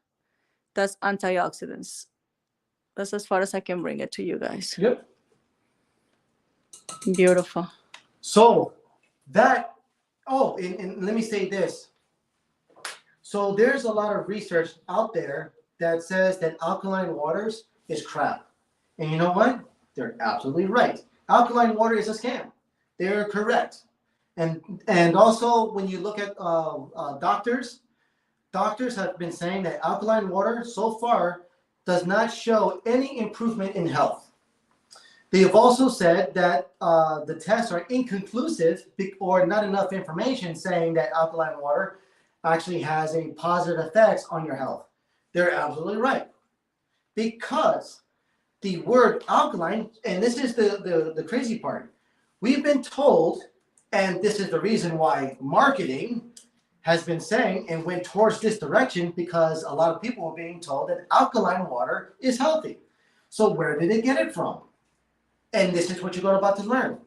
That's antioxidants. That's as far as I can bring it to you guys. Yep. Beautiful. So that, and let me say this. So there's a lot of research out there that says that alkaline waters is crap. And you know what? They're absolutely right. Alkaline water is a scam. They're correct. And also when you look at doctors have been saying that alkaline water so far does not show any improvement in health. They have also said that the tests are inconclusive or not enough information saying that alkaline water actually has a positive effects on your health. They're absolutely right. Because the word alkaline, and this is the crazy part, we've been told, and this is the reason why marketing has been saying and went towards this direction, because a lot of people are being told that alkaline water is healthy. So where did they get it from? And this is what you're about to learn.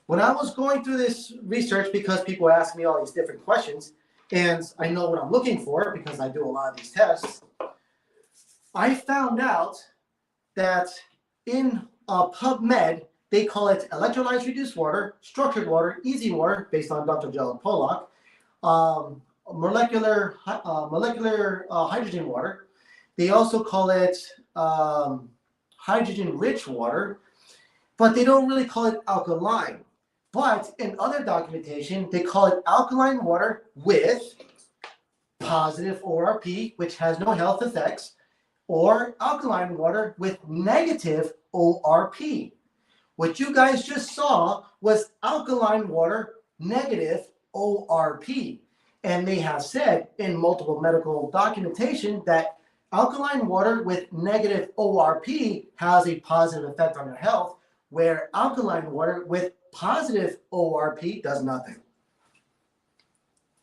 When I was going through this research, because people ask me all these different questions, and I know what I'm looking for because I do a lot of these tests, I found out that in PubMed, they call it electrolytes reduced water, structured water, easy water, based on Dr. Joel Pollack, molecular hydrogen water. They also call it hydrogen-rich water, but they don't really call it alkaline. But in other documentation, they call it alkaline water with positive ORP, which has no health effects, or alkaline water with negative ORP. What you guys just saw was alkaline water, negative ORP. And they have said in multiple medical documentation that alkaline water with negative ORP has a positive effect on your health, where alkaline water with positive ORP does nothing.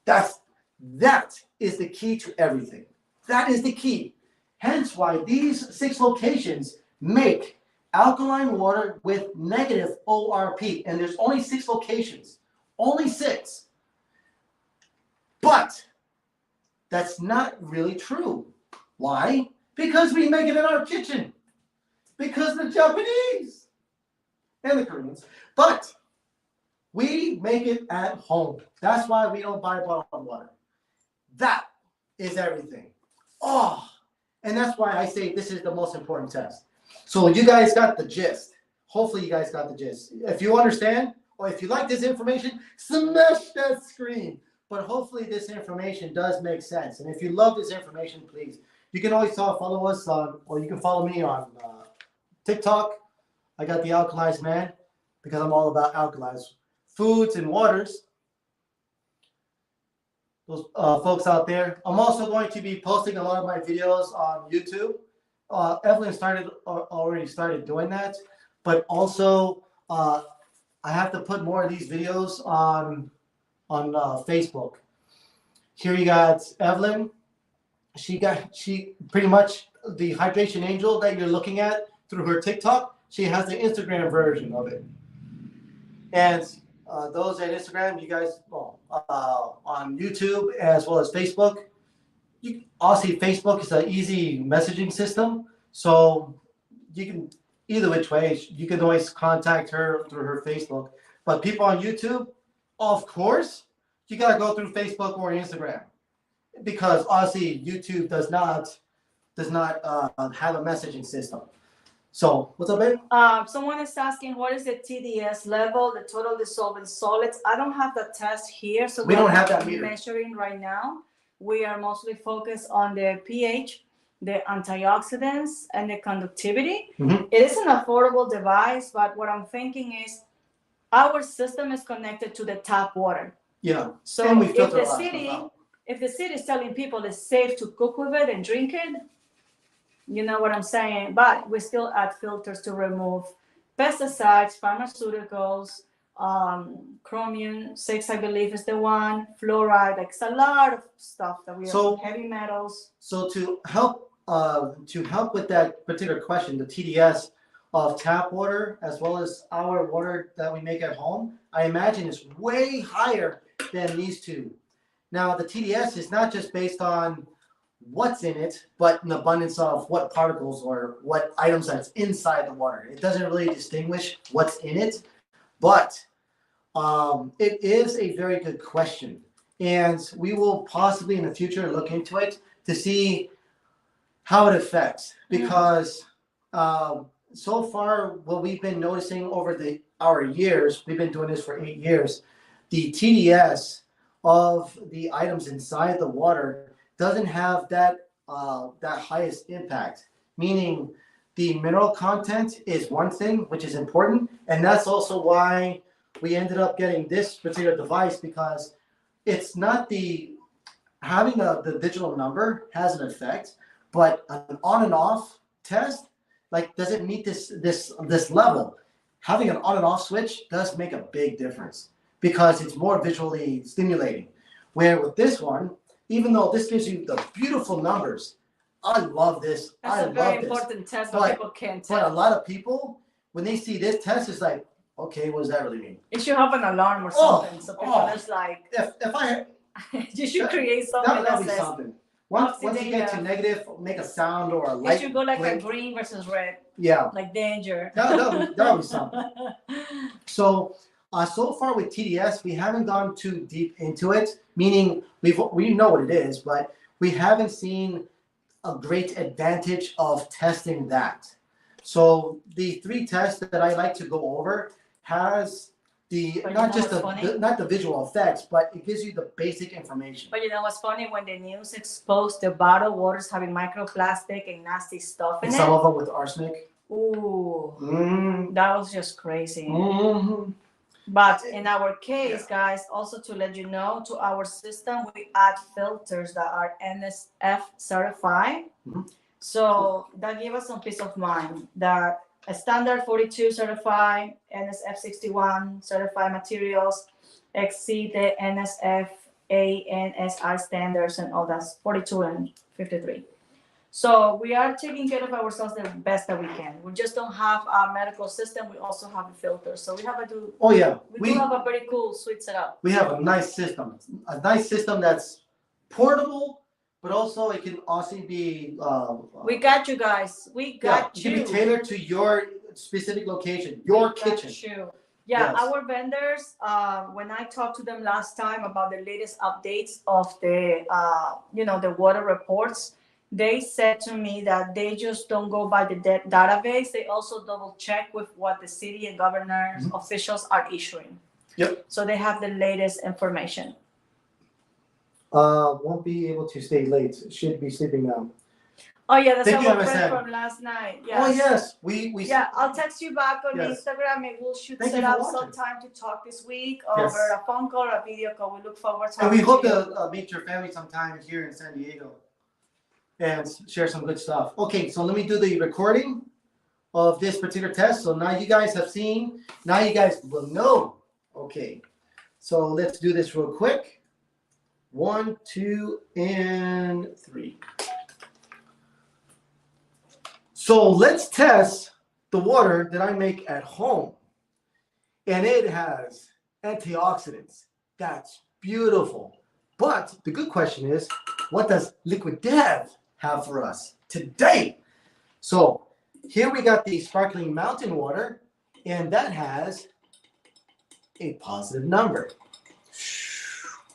That is the key to everything. That is the key. Hence why these 6 locations make alkaline water with negative ORP. And there's only 6 locations. Only 6. But that's not really true. Why? Because we make it in our kitchen. Because the Japanese and the Koreans. But we make it at home. That's why we don't buy bottled water. That is everything. Oh, and that's why I say this is the most important test. So you guys got the gist. Hopefully you guys got the gist. If you understand, or if you like this information, smash that screen. But hopefully this information does make sense. And if you love this information, please, you can always follow us on, or you can follow me on TikTok. I got the Alkalized Man, because I'm all about alkalized foods and waters. Those folks out there. I'm also going to be posting a lot of my videos on YouTube. Evelyn already started doing that, but also I have to put more of these videos on Facebook. Here you got Evelyn. She pretty much the hydration angel that you're looking at through her TikTok. She has the Instagram version of it. And those at Instagram, you guys, on YouTube as well as Facebook. Obviously, Facebook is an easy messaging system, so you can either which way. You can always contact her through her Facebook. But people on YouTube, of course, you gotta go through Facebook or Instagram, because obviously YouTube does not have a messaging system. So what's up, babe? Someone is asking what is the TDS level, the total dissolved solids. I don't have the test here, so We don't have not that meter. measuring right now. We are mostly focused on the pH, the antioxidants, and the conductivity. Mhm. It is an affordable device, but what I'm thinking is our system is connected to the tap water. Yeah. So And we if filter the a lot of city, stuff out. if the city is telling people it's safe to cook with it and drink it, you know what I'm saying? But we still add filters to remove pesticides, pharmaceuticals, chromium 6, I believe is the one, fluoride, like it's a lot of stuff that we So- have, heavy metals. So to help with that particular question, the TDS of tap water as well as our water that we make at home, I imagine is way higher than these two. Now the TDS is not just based on what's in it, but an abundance of what particles or what items that's inside the water. It doesn't really distinguish what's in it, but it is a very good question. And we will possibly in the future look into it to see how it affects. Because so far, what we've been noticing over our years, we've been doing this for 8 years, the TDS of the items inside the water doesn't have that highest impact. Meaning, the mineral content is one thing, which is important, and that's also why we ended up getting this particular device, because it's not having the digital number has an effect, but an on and off test, like, does it meet this level? Having an on and off switch does make a big difference because it's more visually stimulating. Where with this one, even though this gives you the beautiful numbers, I love this. That's a very important test that people can't But a tell. lot of people, when they see this test, it's like, okay, what does that really mean? You should have an alarm or Oh, something, so people oh. just like, If I you should create something that that would be says, something. Once you get to negative, make a sound or a it light should go like blink. a green versus red, Yeah, like danger. that would be something. So so far with TDS, we haven't gone too deep into it. Meaning we know what it is, but we haven't seen a great advantage of testing that. So the 3 tests that I like to go over has But not you know just what's funny? not the visual effects, but it gives you the basic information. But you know what's funny? When the news exposed the bottled waters having microplastic and nasty stuff in And it. some of them with arsenic. Ooh, Mm-hmm. that was just crazy. Mm-hmm. But in our case, guys, also to let you know, to our system, we add filters that are NSF certified. Mhm. So that gives us some peace of mind that a standard 42 certified, NSF 61 certified materials exceed the NSF ANSI standards and all that's 42 and 53. So we are taking care of ourselves the best that we can. We just don't have a medical system. We also have a filter. So we have to do. Oh yeah, We do have a very cool suite setup. we have a nice system. A nice system that's portable, but also it can also be. We got you guys. We got it you. can be tailored to your specific location, your We got kitchen. you. Yeah, Yes. our vendors. When I talked to them last time about the latest updates of the, the water reports, they said to me that they just don't go by the database. They also double check with what the city and governors officials are issuing. Yep. So they have the latest information. Won't be able to stay late. Should be sleeping now. Oh yeah, that's Thank you, our friend MSN. from last night. Oh yes, we. Yeah, I'll text you back on Yes. Instagram. Maybe we'll shoot Thank set you for up watching. some time to talk this week Yes. over a phone call or a video call. We look forward to And we hope you. to meet your family sometime here in San Diego and share some good stuff. Okay, so let me do the recording of this particular test. So now you guys have seen, now you guys will know. Okay, so let's do this real quick. 1, 2, and 3. So let's test the water that I make at home. And it has antioxidants. That's beautiful. But the good question is, what does Liquid Dev have for us today? So here we got the sparkling mountain water, and that has a positive number.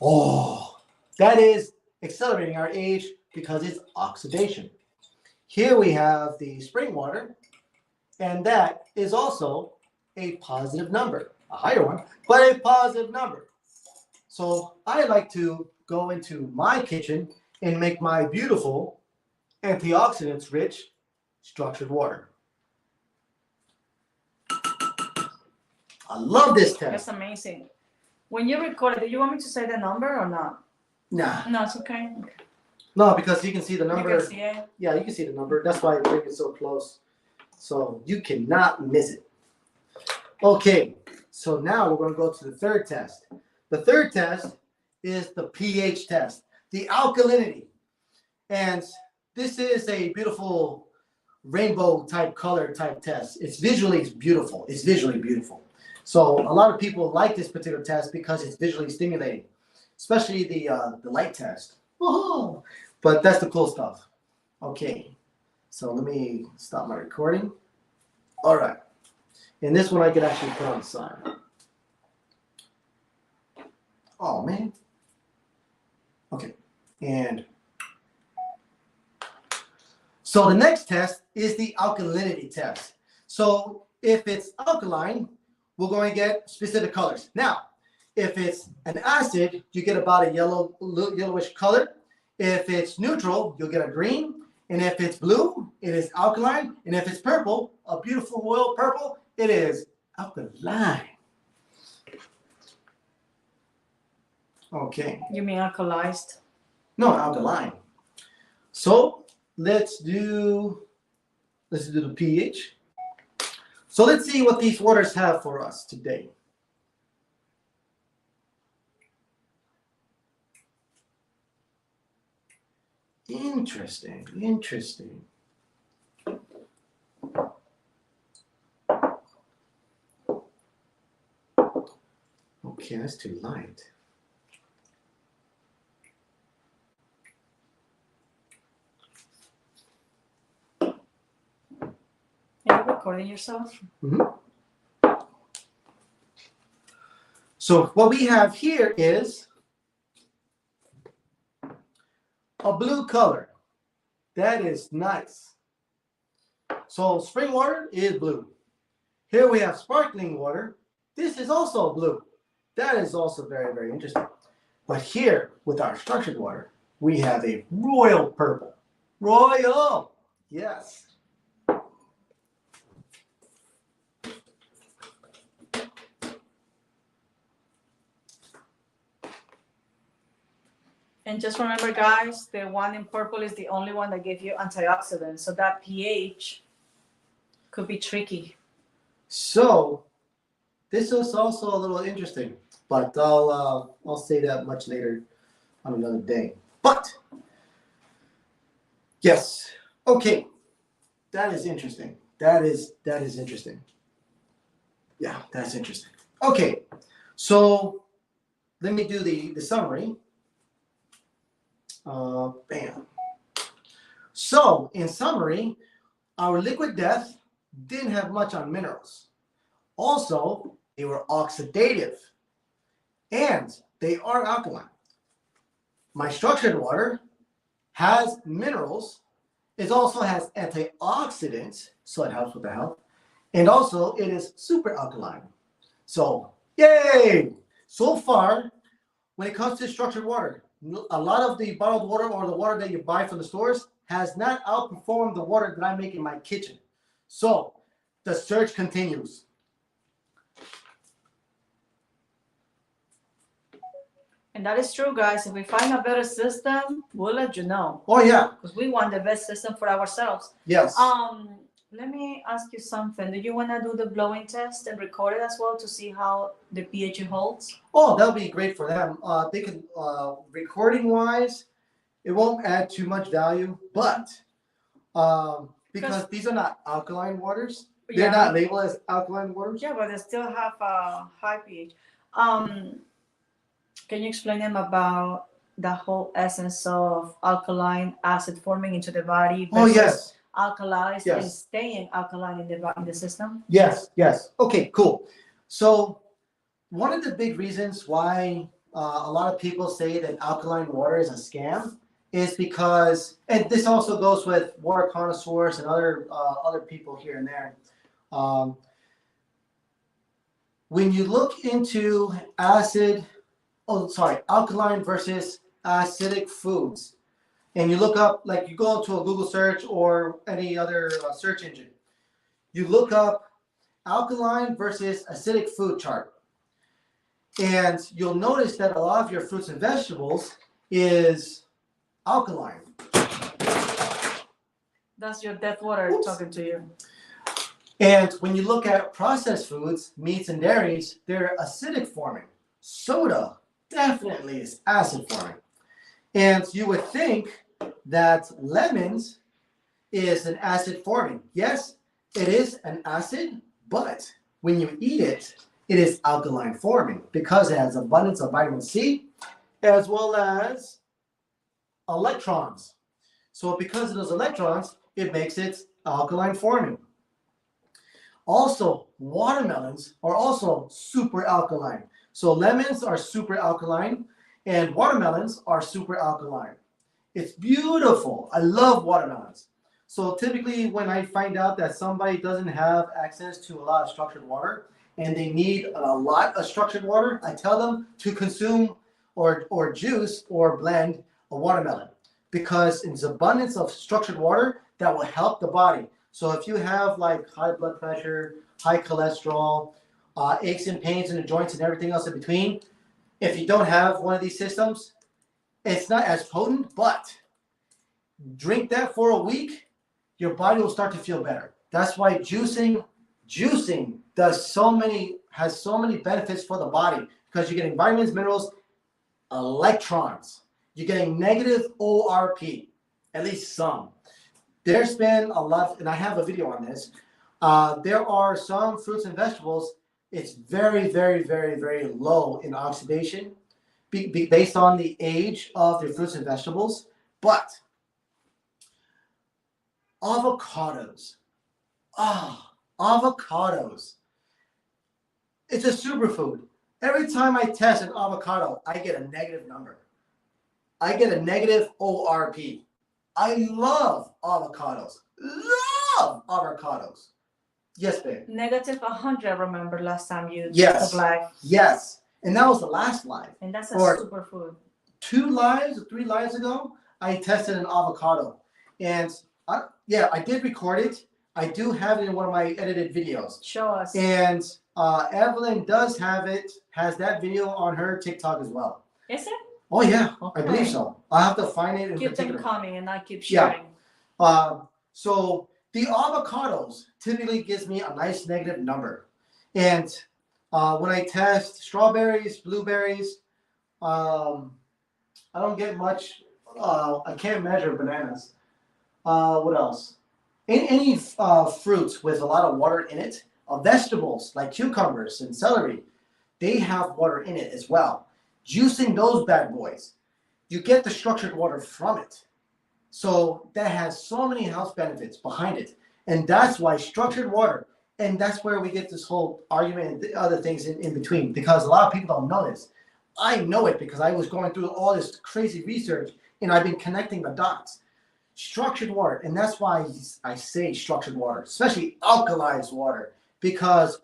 Oh, that is accelerating our age because it's oxidation. Here we have the spring water, And that is also a positive number, a higher one, but a positive number. So I like to go into my kitchen and make my beautiful antioxidants rich structured water. I love this That's test. amazing. When you record it, do you want me to say the number or not? Nah. No, it's okay. No, because you can see the number. You can see it. Yeah, you can see the number. That's why I bring it so close. So you cannot miss it. Okay, so now we're going to go to the third test. The third test is the pH test, the alkalinity. And this is a beautiful rainbow type color type test. It's visually beautiful. It's visually beautiful. So a lot of people like this particular test because it's visually stimulating, especially the light test. Whoa. But that's the cool stuff. Okay, so let me stop my recording. All right. And this one I could actually put on the side. Oh, man. Okay. And so the next test is the alkalinity test. So if it's alkaline, we're going to get specific colors. Now, if it's an acid, you get about a yellowish color. If it's neutral, you'll get a green. And if it's blue, it is alkaline. And if it's purple, a beautiful royal purple, it is alkaline. Okay. You mean alkalized? No, alkaline. So let's do the pH. So let's see what these waters have for us today. Interesting, interesting. Okay, that's too light. Are you recording yourself? Mm-hmm. So what we have here is a blue color. That is nice. So spring water is blue. Here we have sparkling water. This is also blue. That is also very, very interesting. But here with our structured water, we have a royal purple. Royal, yes. And just remember, guys, the one in purple is the only one that gives you antioxidants. So that pH could be tricky. So this is also a little interesting, but I'll say that much later on another day. But yes, okay, that is interesting. That is interesting. Yeah, that's interesting. Okay, so let me do the summary. Bam. So in summary, our liquid death didn't have much on minerals. Also, they were oxidative and they are alkaline. My structured water has minerals. It also has antioxidants, so it helps with the health. And also, it is super alkaline. So, yay! So far, when it comes to structured water, a lot of the bottled water or the water that you buy from the stores has not outperformed the water that I make in my kitchen. So, the search continues. And that is true, guys. If we find a better system, we'll let you know. Oh, yeah. Because we want the best system for ourselves. Yes. Let me ask you something. Do you want to do the blowing test and record it as well to see how the pH holds? Oh, that'll be great for them. They can, recording-wise, it won't add too much value, but because these are not alkaline waters, they're not labeled as alkaline waters. Yeah, but they still have a high pH. Can you explain them about the whole essence of alkaline acid forming into the body? Oh, yes. Alkalized Yes. and staying alkaline in the system? Yes, yes. Okay, cool. So one of the big reasons why a lot of people say that alkaline water is a scam is because, and this also goes with water connoisseurs and other people here and there. When you look into alkaline versus acidic foods, and you look up, like you go into a Google search or any other search engine, you look up alkaline versus acidic food chart. And you'll notice that a lot of your fruits and vegetables is alkaline. That's your death water talking to you. And when you look at processed foods, meats and dairies, they're acidic forming. Soda definitely is acid forming. And you would think that lemons is an acid forming. Yes, it is an acid, but when you eat it, it is alkaline forming because it has abundance of vitamin C as well as electrons. So because of those electrons, it makes it alkaline forming. Also, watermelons are also super alkaline. So lemons are super alkaline and watermelons are super alkaline. It's beautiful. I love watermelons. So typically when I find out that somebody doesn't have access to a lot of structured water and they need a lot of structured water, I tell them to consume or juice or blend a watermelon because it's abundance of structured water that will help the body. So if you have like high blood pressure, high cholesterol, aches and pains in the joints and everything else in between, if you don't have one of these systems, it's not as potent, but drink that for a week, your body will start to feel better. That's why juicing has so many benefits for the body because you're getting vitamins, minerals, electrons. You're getting negative ORP, at least some. There's been a lot, and I have a video on this. There are some fruits and vegetables, it's very, very, very, very low in oxidation based on the age of the fruits and vegetables. But avocados, avocados. It's a superfood. Every time I test an avocado, I get a negative number. I get a negative ORP. I love avocados. Love avocados. Yes, babe. Negative 100, I remember last time you Yes. took live. Yes. And that was the last live. And that's a superfood. 2 lives or 3 lives ago, I tested an avocado. And I did record it. I do have it in one of my edited videos. Show us. And Evelyn has that video on her TikTok as well. Is it? Oh, yeah. Okay. I believe so. I'll have to find it in Keep particular. them coming and I keep sharing. Yeah. So the avocados typically gives me a nice negative number. And when I test strawberries, blueberries, I don't get much. I can't measure bananas. What else? Any fruits with a lot of water in it, vegetables like cucumbers and celery, they have water in it as well. Juicing those bad boys, you get the structured water from it. So that has so many health benefits behind it. And that's why structured water, and that's where we get this whole argument and other things in between, because a lot of people don't know this. I know it because I was going through all this crazy research and I've been connecting the dots. Structured water, and that's why I say structured water, especially alkalized water, because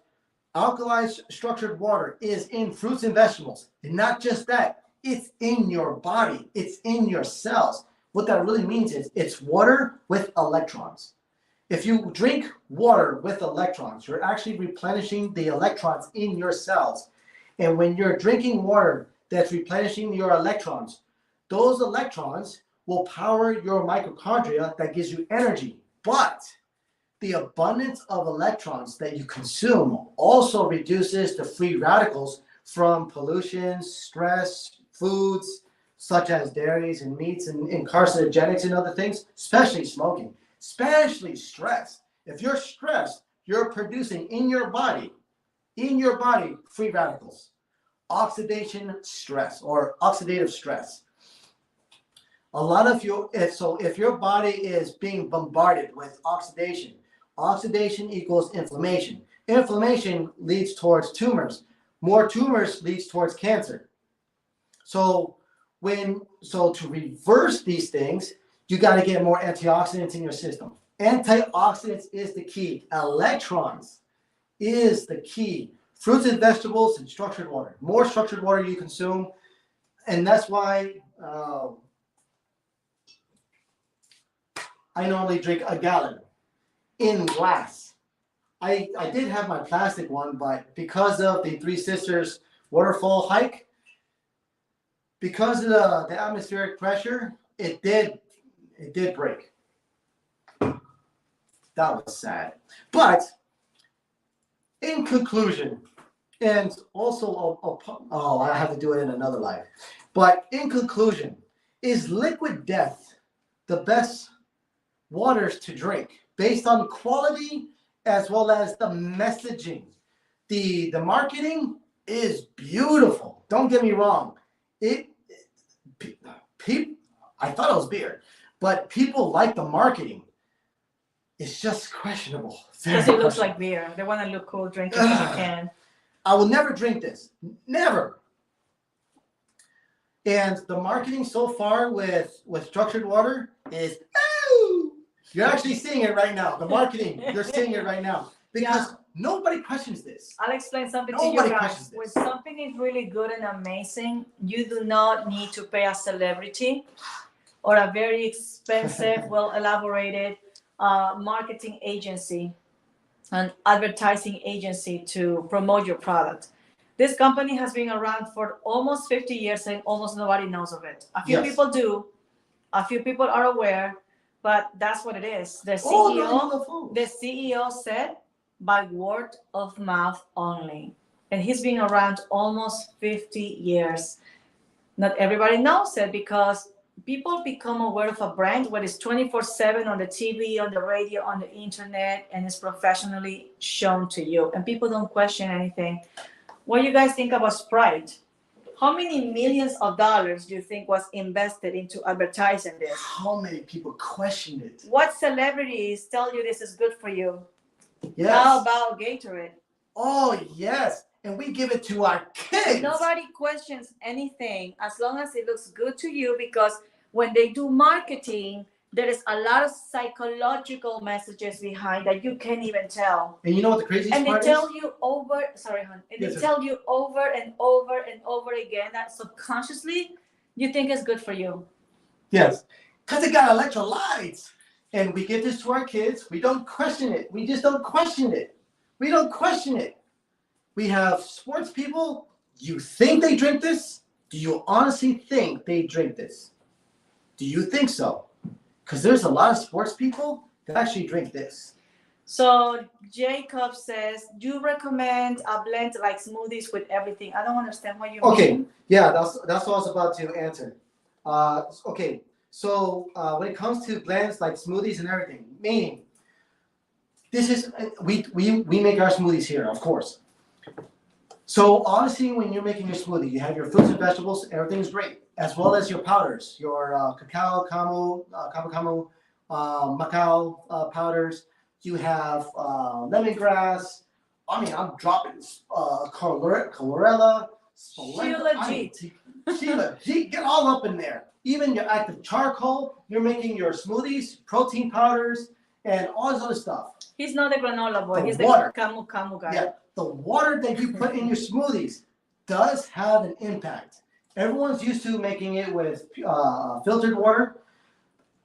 alkalized structured water is in fruits and vegetables. And not just that, it's in your body, it's in your cells. What that really means is it's water with electrons. If you drink water with electrons, you're actually replenishing the electrons in your cells. And when you're drinking water that's replenishing your electrons, those electrons will power your mitochondria that gives you energy. But the abundance of electrons that you consume also reduces the free radicals from pollution, stress, foods such as dairies and meats and carcinogenics and other things, especially smoking, especially stress. If you're stressed, you're producing in your body, free radicals, oxidation stress or oxidative stress. A lot of you, so if your body is being bombarded with oxidation equals inflammation. Inflammation leads towards tumors. More tumors leads towards cancer. So to reverse these things, you got to get more antioxidants in your system. Antioxidants is the key. Electrons is the key. Fruits and vegetables and structured water. More structured water you consume, and that's why I normally drink a gallon in glass. I did have my plastic one, but because of the Three Sisters waterfall hike, because of the atmospheric pressure, it did break. That was sad. But in conclusion, and also, I have to do it in another life. But in conclusion, is Liquid Death the best waters to drink based on quality as well as the messaging? The marketing is beautiful. Don't get me wrong. I thought it was beer, but people like the marketing. It's just questionable. Because it looks like beer. They want to look cool, drink it if you can. I will never drink this. Never. And the marketing so far with structured water is, ooh, you're actually seeing it right now. The marketing, you're seeing it right now. Because nobody questions this. I'll explain something to you guys. When something is really good and amazing, you do not need to pay a celebrity or a very expensive, well-elaborated marketing agency and advertising agency to promote your product. This company has been around for almost 50 years and almost nobody knows of it. A few people do, a few people are aware, but that's what it is. The CEO said by word of mouth only. And he's been around almost 50 years. Not everybody knows it because people become aware of a brand when it's 24/7 on the TV, on the radio, on the internet, and it's professionally shown to you. And people don't question anything. What do you guys think about Sprite? How many millions of dollars do you think was invested into advertising this? How many people questioned it? What celebrities tell you this is good for you? Yes. How about Gatorade? Oh, yes. And we give it to our kids. Nobody questions anything as long as it looks good to you, because when they do marketing, there is a lot of psychological messages behind that you can't even tell. And you know what the craziest part is? And they tell you over, tell you over and over and over again that subconsciously you think it's good for you. Yes, because it got electrolytes. And we give this to our kids. We don't question it. We just don't question it. We don't question it. We have sports people. You think they drink this? Do you honestly think they drink this? Do you think so? Because there's a lot of sports people that actually drink this. So Jacob says, do you recommend a blend like smoothies with everything? I don't understand what you mean. Okay, yeah, that's what I was about to answer. Okay, so when it comes to blends like smoothies and everything, meaning this is we make our smoothies here, of course. So honestly, when you're making your smoothie, you have your fruits and vegetables, everything's great, as well as your powders, your cacao, camu, macao powders. You have lemongrass. I mean, I'm dropping chlorella, Sheila G, get all up in there. Even your active charcoal, you're making your smoothies, protein powders, and all this other stuff. He's not the granola boy. He's water. The camu guy. Yeah, the water that you put in your smoothies does have an impact. Everyone's used to making it with filtered water.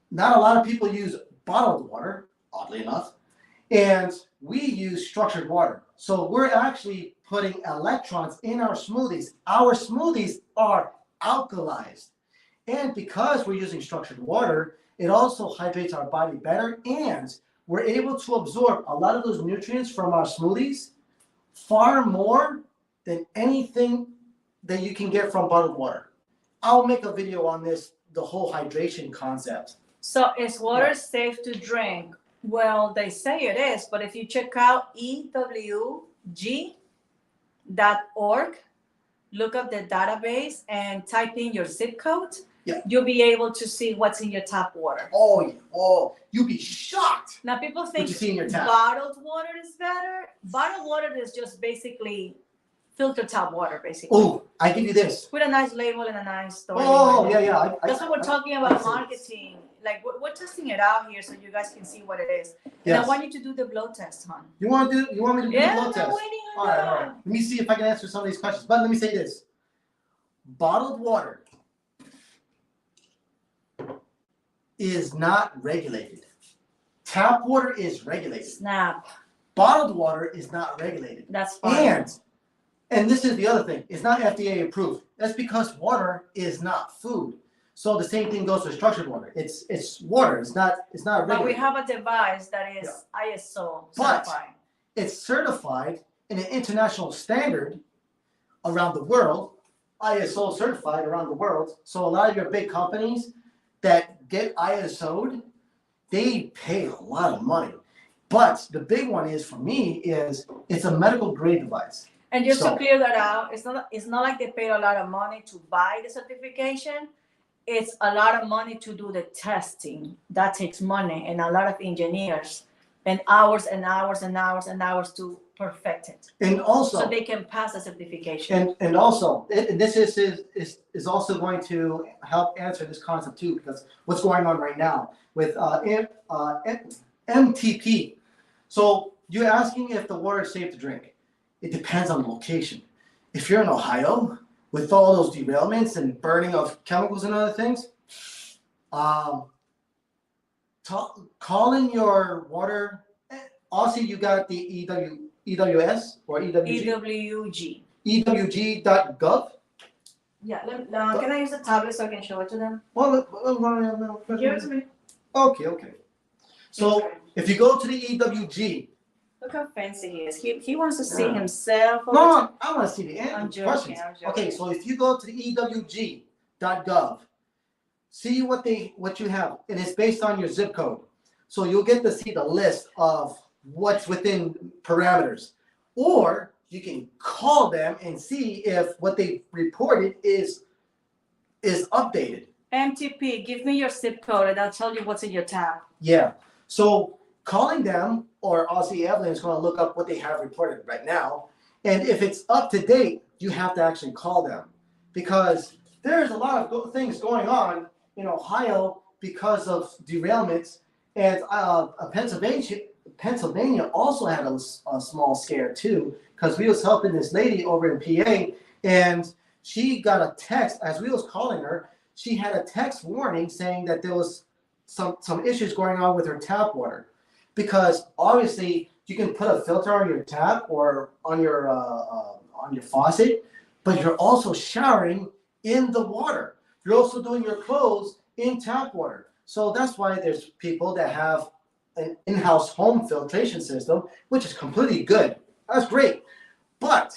Not a lot of people use bottled water, oddly enough. And we use structured water. So we're actually putting electrons in our smoothies. Our smoothies are alkalized. And because we're using structured water, it also hydrates our body better. And we're able to absorb a lot of those nutrients from our smoothies far more than anything that you can get from bottled water. I'll make a video on this, the whole hydration concept. So is water safe to drink? Well, they say it is, but if you check out ewg.org, look up the database and type in your zip code, you'll be able to see what's in your tap water. Oh, you'll be shocked. Now, people think bottled water is better. Bottled water is just basically filtered tap water, basically. Oh, I give you this. With a nice label and a nice story. Oh, yeah. That's what we're talking about, marketing. like we're testing it out here so you guys can see what it is. And Yes. I want you to do the blood test, hon. You want me to do the Yeah, blood I'm test? waiting All on right, that. all right. Let me see if I can answer some of these questions. But let me say this: bottled water is not regulated. Tap water is regulated. Snap. Bottled water is not regulated. That's fine. And this is the other thing. It's not FDA approved. That's because water is not food. So the same thing goes for structured water. It's water. It's not regulated. But we have a device that is ISO certified. It's certified in an international standard around the world, ISO certified around the world. So a lot of your big companies that get ISO'd, they pay a lot of money. But the big one is, for me, is it's a medical grade device. And just to clear that out, it's not like they paid a lot of money to buy the certification. It's a lot of money to do the testing. That takes money and a lot of engineers and hours and hours and hours and hours to perfect it. And also, so they can pass the certification. And also, this is also going to help answer this concept too, because what's going on right now with MTP. So you're asking if the water is safe to drink. It depends on the location. If you're in Ohio, with all those derailments and burning of chemicals and other things, calling your water, also you got the EWS or EWG? EWG.gov? Yeah, can I use the tablet so I can show it to them? Well, Give it to me. Okay. So if you go to the EWG, look how fancy he is. He wants to see himself. No, I want to see the I'm questions. joking. Okay, so if you go to the EWG.gov, see what you have, and it's based on your zip code. So you'll get to see the list of what's within parameters, or you can call them and see if what they reported is updated. MTP, give me your zip code and I'll tell you what's in your tab. Yeah. So calling them, or Aussie Evelyn is going to look up what they have reported right now. And if it's up to date, you have to actually call them, because there's a lot of things going on in Ohio because of derailments. And Pennsylvania also had a small scare too, because we was helping this lady over in PA, and she got a text as we was calling her. She had a text warning saying that there was some issues going on with her tap water, because obviously you can put a filter on your tap or on your faucet, but you're also showering in the water. You're also doing your clothes in tap water. So that's why there's people that have an in-house home filtration system, which is completely good. That's great. But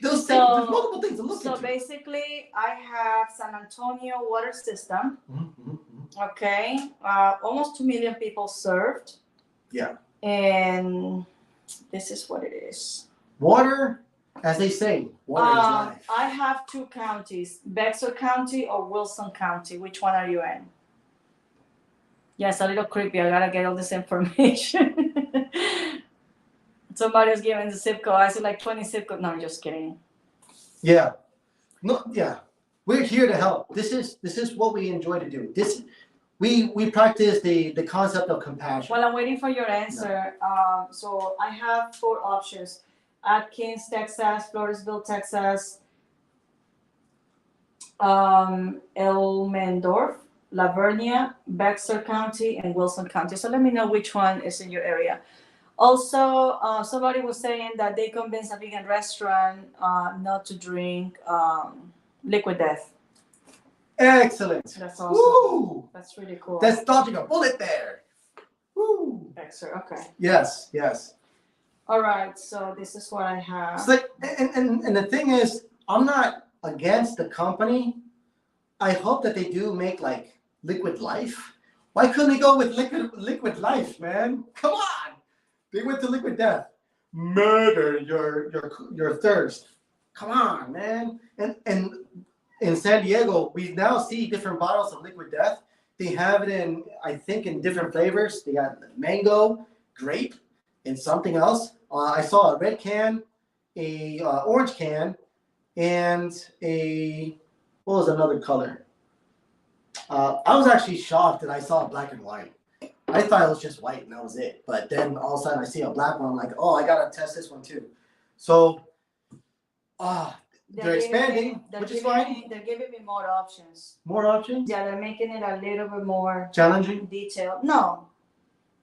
there's multiple things to look into. So basically, I have San Antonio water system. Okay, almost 2 million people served. Yeah. And this is what it is. Water, as they say, water is life. I have 2 counties, Bexar County or Wilson County. Which one are you in? Yes, a little creepy. I gotta get all this information. Somebody's giving the zip code. I see like 20 zip codes. No, I'm just kidding. Yeah. No, yeah. We're here to help. This is what we enjoy to do. We practice the concept of compassion. Well, I'm waiting for your answer. So I have 4 options: Atkins, Texas; Floresville, Texas; Elmendorf; Lavernia; Bexar County; and Wilson County. So let me know which one is in your area. Also, somebody was saying that they convinced a vegan restaurant not to drink Liquid Death. Excellent. That's awesome. Woo! That's really cool. That's dodging a bullet there. Woo! Bexar, okay. Yes. All right, so this is what I have. It's like, and the thing is, I'm not against the company. I hope that they do make like Liquid Life. Why couldn't they go with Liquid Life, man? Come on. They went to Liquid Death. Murder your thirst. Come on, man. And in San Diego, we now see different bottles of Liquid Death. They have it in, I think, in different flavors. They got mango, grape, and something else. I saw a red can, a orange can, and what was another color? I was actually shocked that I saw black and white. I thought it was just white and that was it. But then all of a sudden I see a black one. I'm like, oh, I gotta test this one too. So, they're expanding, which is fine. They're giving me more options. More options? Yeah, they're making it a little bit more challenging. Detailed. No,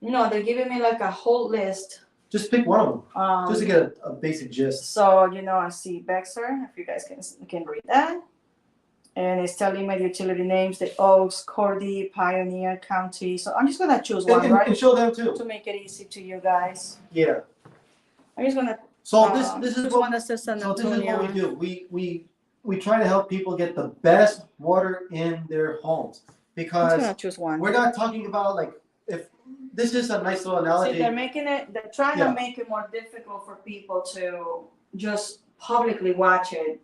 they're giving me like a whole list. Just pick one of them, just to get a basic gist. So I see Bexar. If you guys can read that. And it's telling me the utility names, the Oaks, Cordy, Pioneer County. So I'm just gonna choose one, right? And show them too. To make it easy to you guys. Yeah. I'm just gonna. So this is what we do. We try to help people get the best water in their homes because I'm gonna choose one. We're not talking about like if this is a nice little analogy. See, they're trying to make it more difficult for people to just publicly watch it.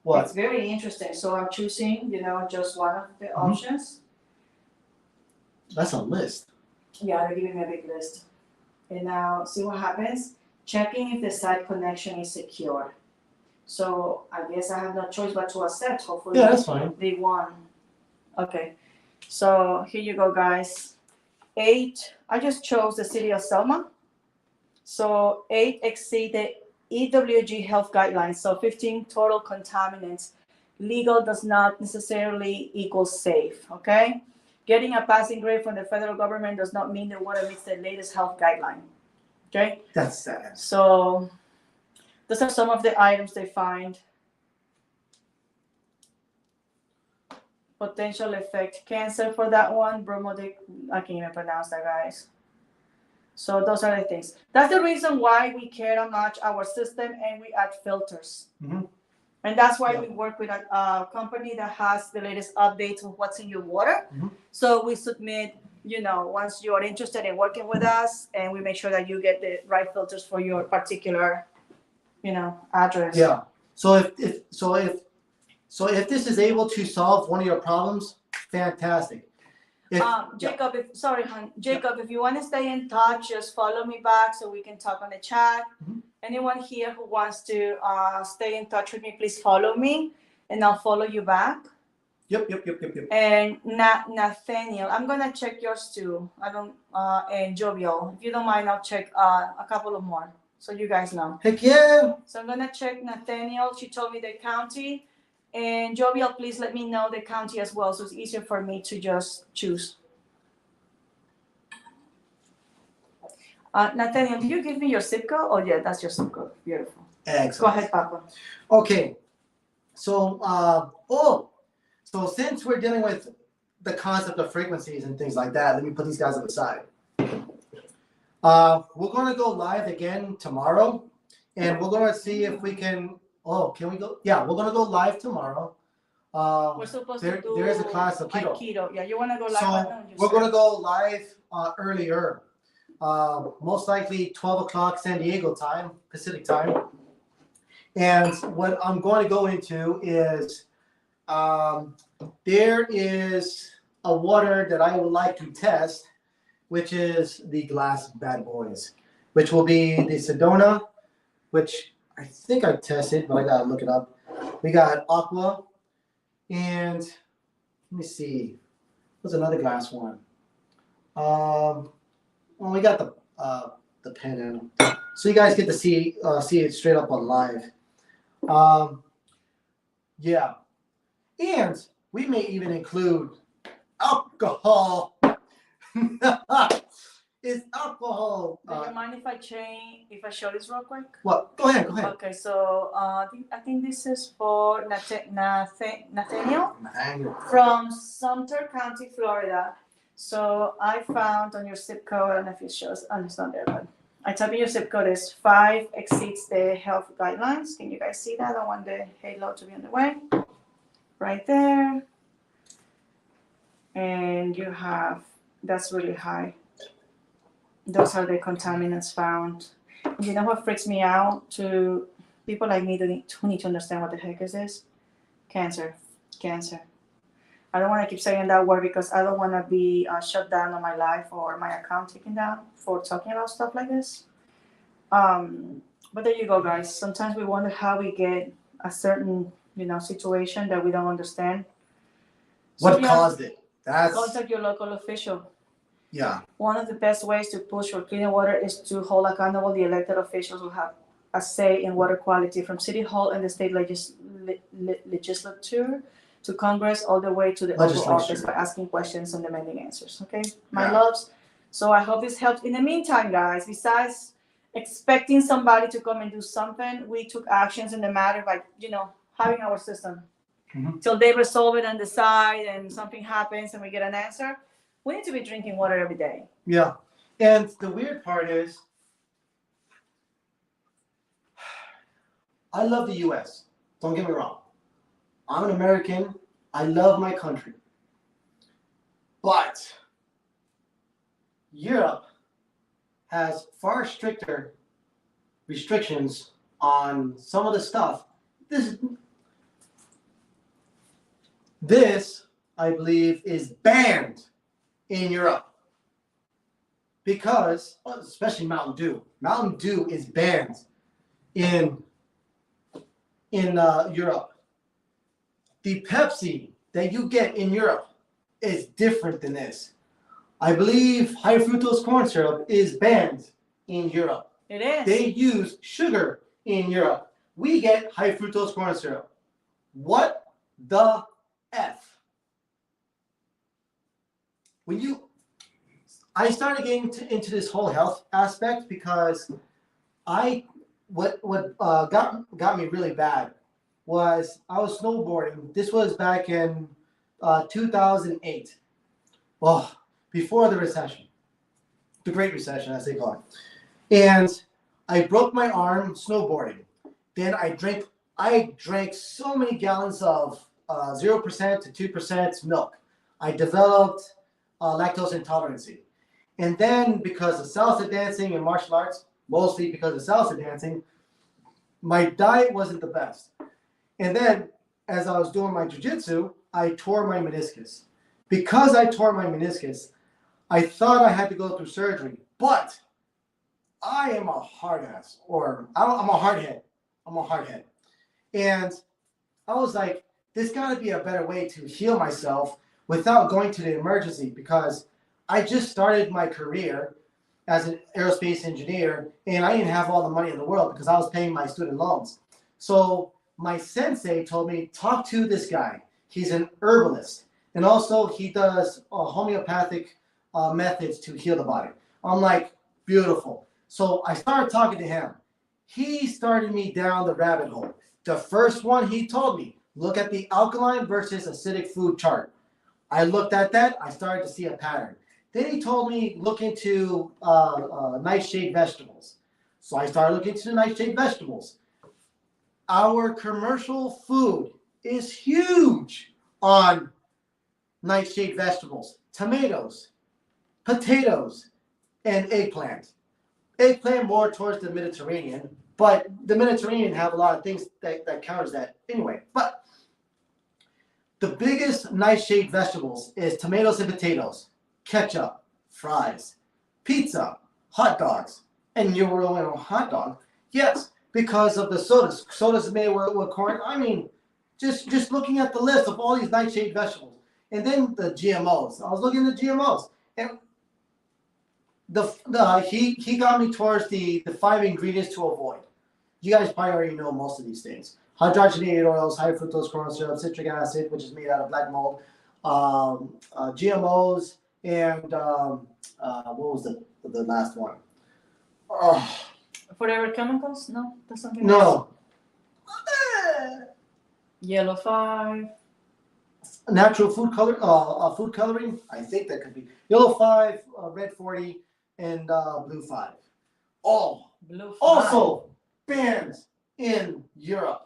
What? It's very interesting. So I'm choosing, just one of the options. That's a list. Yeah, they're giving me a big list. And now see what happens. Checking if the site connection is secure. So I guess I have no choice but to accept. Hopefully, yeah, that's fine. They won. Okay. So here you go, guys. 8. I just chose the city of Selma. So 8 exceed the EWG health guidelines, so 15 total contaminants. Legal does not necessarily equal safe, okay? Getting a passing grade from the federal government does not mean the water meets the latest health guideline, okay? That's sad. So those are some of the items they find. Potential effect, cancer for that one, bromodic, I can't even pronounce that, guys. So those are the things. That's the reason why we care that much our system and we add filters. Mm-hmm. And that's why we work with a company that has the latest updates of what's in your water. Mm-hmm. So we submit, once you are interested in working with us, and we make sure that you get the right filters for your particular, address. Yeah. So if this is able to solve one of your problems, fantastic. Jacob, if you want to stay in touch, just follow me back so we can talk on the chat. Mm-hmm. Anyone here who wants to stay in touch with me, please follow me, and I'll follow you back. Yep. And Nathaniel, I'm gonna check yours too. And Jovial, if you don't mind, I'll check a couple of more so you guys know. Heck yeah. So I'm gonna check Nathaniel. She told me the county. And Jovial, please let me know the county as well, so it's easier for me to just choose. Nathaniel, do you give me your zip code? Oh, yeah, that's your zip code. Beautiful. Excellent. Go ahead, Papa. Okay. So, so since we're dealing with the concept of frequencies and things like that, let me put these guys on the side. We're going to go live again tomorrow, and we're going to see if we can. Oh, can we go? Yeah, we're gonna go live tomorrow. We're supposed to do. There is a class of keto. Keto. Yeah, you wanna go live? So we're gonna go live earlier, most likely 12 o'clock San Diego time, Pacific time. And what I'm going to go into is there is a water that I would like to test, which is the Glass Bad Boys, which will be the Sedona, which I think I tested, but I gotta look it up. We got Aqua, and let me see. What's another glass one? Well, we got the pen in, so you guys get to see it straight up on live. Yeah, and we may even include alcohol. Is alcohol. Do you mind if I show this real quick? What? Go ahead. Okay, so I think this is for Nathaniel from Sumter County, Florida. So I found on your zip code, I don't know if it shows, it's not there, but I type in your zip code is 5 exceeds the health guidelines. Can you guys see that? I want the halo to be on the way. Right there. And you have, that's really high. Those are the contaminants found. You know what freaks me out? To people like me who need to understand what the heck is this? Cancer. I don't want to keep saying that word because I don't want to be shut down on my life or my account taken down for talking about stuff like this. But there you go, guys. Sometimes we wonder how we get a certain, situation that we don't understand. What caused it? That's Contact your local official. yeah. One of the best ways to push for cleaner water is to hold accountable the elected officials who have a say in water quality, from City Hall and the state legislature to Congress, all the way to the Oval Office, by asking questions and demanding answers. Okay, my loves. So I hope this helps. In the meantime, guys, besides expecting somebody to come and do something, we took actions in the matter by, having our system. Till they resolve it and decide, and something happens and we get an answer. We need to be drinking water every day. Yeah. And the weird part is, I love the US. Don't get me wrong. I'm an American. I love my country. But Europe has far stricter restrictions on some of the stuff. This, I believe, is banned in Europe. Because, especially Mountain Dew. Mountain Dew is banned in Europe. The Pepsi that you get in Europe is different than this. I believe high fructose corn syrup is banned in Europe. It is. They use sugar in Europe. We get high fructose corn syrup. What the F? I started getting into this whole health aspect because what got me really bad was I was snowboarding. This was back in 2008. Well, before the recession, the Great Recession, as they call it. And I broke my arm snowboarding. Then I drank so many gallons of 0% to 2% milk. I developed lactose intolerance. And then because of salsa dancing and martial arts, mostly because of salsa dancing, my diet wasn't the best. And then as I was doing my jiu-jitsu, I tore my meniscus. Because I tore my meniscus, I thought I had to go through surgery, but I am a hard ass, I'm a hardhead. I'm a hardhead. And I was like, there's got to be a better way to heal myself without going to the emergency, because I just started my career as an aerospace engineer, and I didn't have all the money in the world because I was paying my student loans. So my sensei told me, talk to this guy. He's an herbalist, and also he does homeopathic methods to heal the body. I'm like, beautiful. So I started talking to him. He started me down the rabbit hole. The first one he told me, look at the alkaline versus acidic food chart. I looked at that. I started to see a pattern. Then he told me, look into nightshade vegetables. So I started looking into the nightshade vegetables. Our commercial food is huge on nightshade vegetables, tomatoes, potatoes, and eggplant. Eggplant more towards the Mediterranean, but the Mediterranean have a lot of things that counters that anyway. But the biggest nightshade vegetables is tomatoes and potatoes, ketchup, fries, pizza, hot dogs, and you were on a hot dog. Yes, because of the sodas. Sodas made with corn. I mean, just looking at the list of all these nightshade vegetables. And then the GMOs. I was looking at the GMOs. And he got me towards the 5 ingredients to avoid. You guys probably already know most of these things. Hydrogenated oils, high fructose corn syrup, citric acid, which is made out of black mold, GMOs, and what was the last one? Forever chemicals? No, that's something No. else. Yellow 5. Natural food coloring. I think that could be yellow 5, red 40, and blue 5. All Blue 5. also banned in Europe.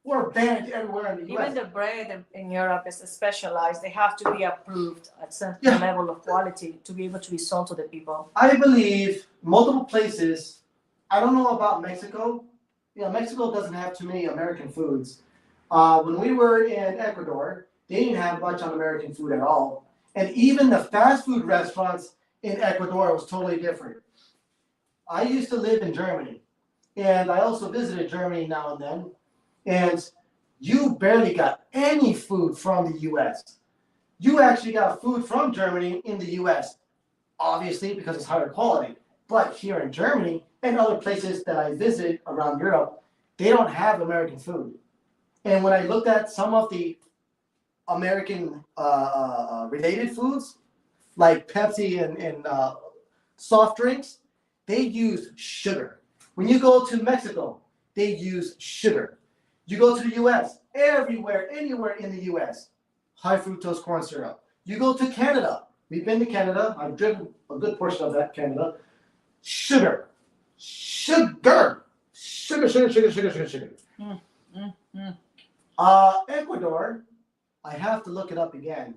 We're banned everywhere in the US. Even the bread in Europe is specialized. They have to be approved at certain level of quality to be able to be sold to the people. I believe multiple places. I don't know about Mexico. Yeah, Mexico doesn't have too many American foods. When we were in Ecuador, they didn't have much on American food at all. And even the fast food restaurants in Ecuador was totally different. I used to live in Germany, and I also visited Germany now and then. And you barely got any food from the US. you actually got food from Germany in the US, obviously because it's higher quality. But here in Germany and other places that I visit around Europe, they don't have American food. And when I looked at some of the American related foods, like Pepsi and soft drinks, they use sugar. When you go to Mexico, they use sugar. You go to the US, everywhere, anywhere in the US, high fructose corn syrup. You go to Canada. We've been to Canada. I've driven a good portion of that, Canada. Sugar. Sugar. Sugar, sugar, sugar, sugar, sugar, sugar. Ecuador, I have to look it up again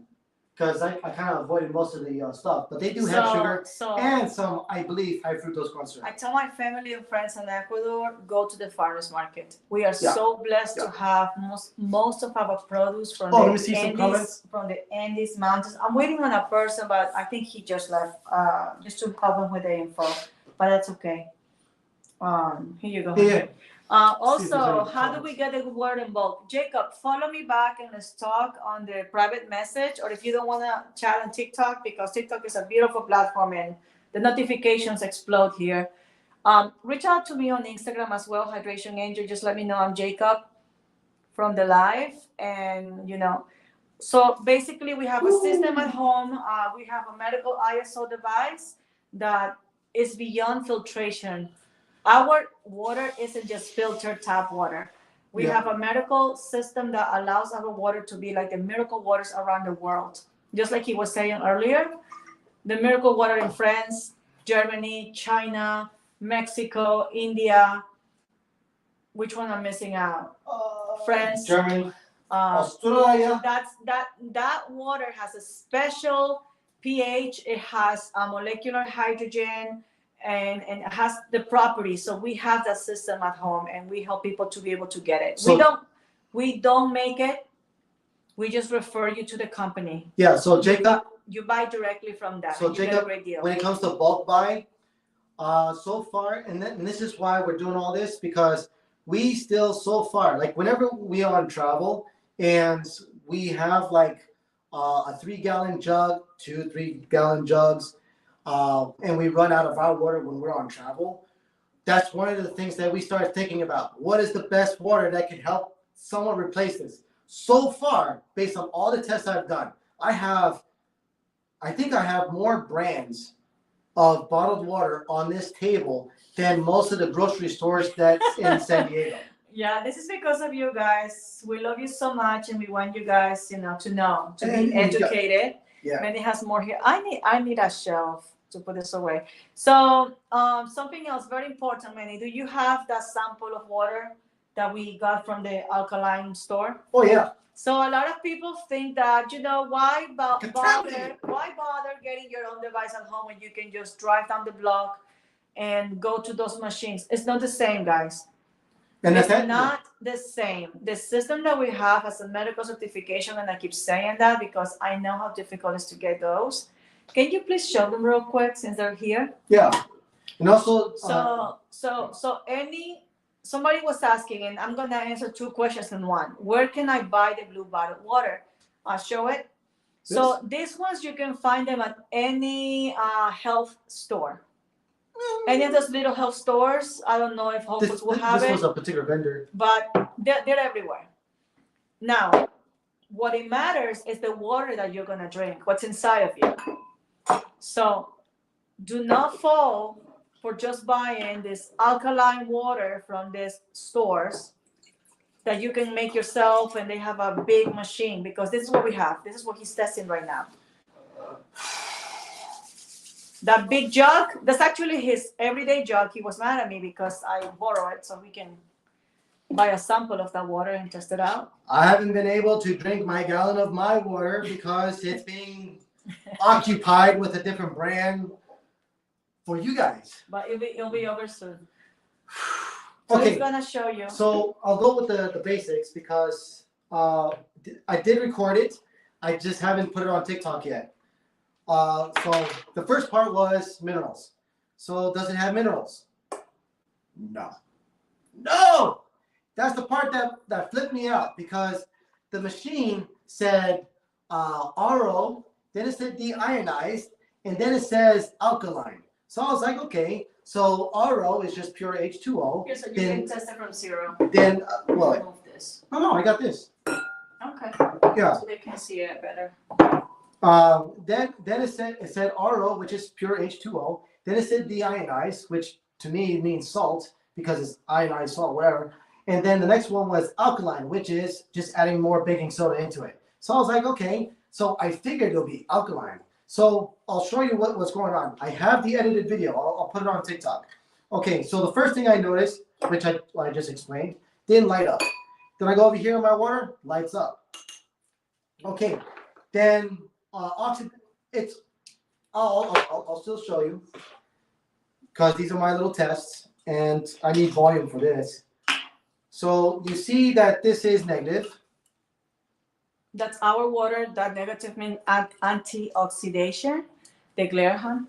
because I kind of avoided most of the stuff. But they do have sugar and some, I believe, high fructose corn syrup. I tell my family and friends in Ecuador, go to the farmers market. We are so blessed to have most of our produce from the Andes Mountains. I'm waiting on a person, but I think he just left just to help him with the info. But that's okay. Here you go. Yeah. Also, how do we get the word in bulk? Jacob, follow me back and let's talk on the private message, or if you don't want to chat on TikTok, because TikTok is a beautiful platform and the notifications explode here. Reach out to me on Instagram as well, Hydration Angel. Just let me know I'm Jacob from the live. And, so basically we have a system at home. We have a medical ISO device that is beyond filtration. Our water isn't just filtered tap water. We have a medical system that allows our water to be like the miracle waters around the world. Just like he was saying earlier, the miracle water in France, Germany, China, Mexico, India. Which one I'm missing out? France, Germany, Australia. That water has a special pH. It has a molecular hydrogen. And it has the properties. So we have that system at home, and we help people to be able to get it. So, we don't make it. We just refer you to the company. Yeah. So Jacob, you buy directly from that. So and Jacob, get a great deal. When it comes to bulk buy, so far, and this is why we're doing all this, because we still so far, like whenever we are on travel and we have like a 3-gallon jug, 2-3-gallon jugs. And we run out of our water when we're on travel. That's one of the things that we start thinking about. What is the best water that can help someone replace this? So far, based on all the tests I've done, I think I have more brands of bottled water on this table than most of the grocery stores that's in San Diego. Yeah, this is because of you guys. We love you so much, and we want you guys, to be educated. Yeah. Manny has more here. I need a shelf to put this away. So something else very important, Manny. Do you have that sample of water that we got from the alkaline store? Oh yeah. So a lot of people think that, why bother getting your own device at home when you can just drive down the block and go to those machines? It's not the same, guys. And it's not the same. The system that we have has a medical certification, and I keep saying that because I know how difficult it is to get those. Can you please show them real quick since they're here? Yeah. And also, somebody was asking, and I'm gonna answer 2 questions in one. Where can I buy the blue bottled water? I'll show it. So these ones, you can find them at any health store. Any of those little health stores. I don't know if Whole Foods will have it. This was a particular vendor. But they're everywhere. Now, what it matters is the water that you're gonna drink, what's inside of you. So do not fall for just buying this alkaline water from these stores that you can make yourself, and they have a big machine, because this is what we have. This is what he's testing right now. That big jug, that's actually his everyday jug. He was mad at me because I borrow it so we can buy a sample of that water and test it out. I haven't been able to drink my gallon of my water because it's being occupied with a different brand for you guys. But it'll be over soon. So Okay. he's gonna show you. So I'll go with the basics because I did record it. I just haven't put it on TikTok yet. So the first part was minerals. So does it have minerals? No. No! That's the part that flipped me out, because the machine said RO, then it said deionized, and then it says alkaline. So I was like, okay, so RO is just pure H2O. Here, so you then, can test it from 0. Then, what? Remove this. No, I got this. Okay. Yeah. So they can see it better. Then it said RO, which is pure H2O. Then it said deionized, which to me means salt because it's ionized salt, whatever. And then the next one was alkaline, which is just adding more baking soda into it. So I was like, okay. So I figured it'll be alkaline. So I'll show you what's going on. I have the edited video. I'll put it on TikTok. Okay, so the first thing I noticed, which I just explained, didn't light up. Then I go over here in my water, lights up. Okay, then I'll still show you because these are my little tests and I need volume for this. So you see that this is negative. That's our water. That negative means antioxidation, the Glairhan.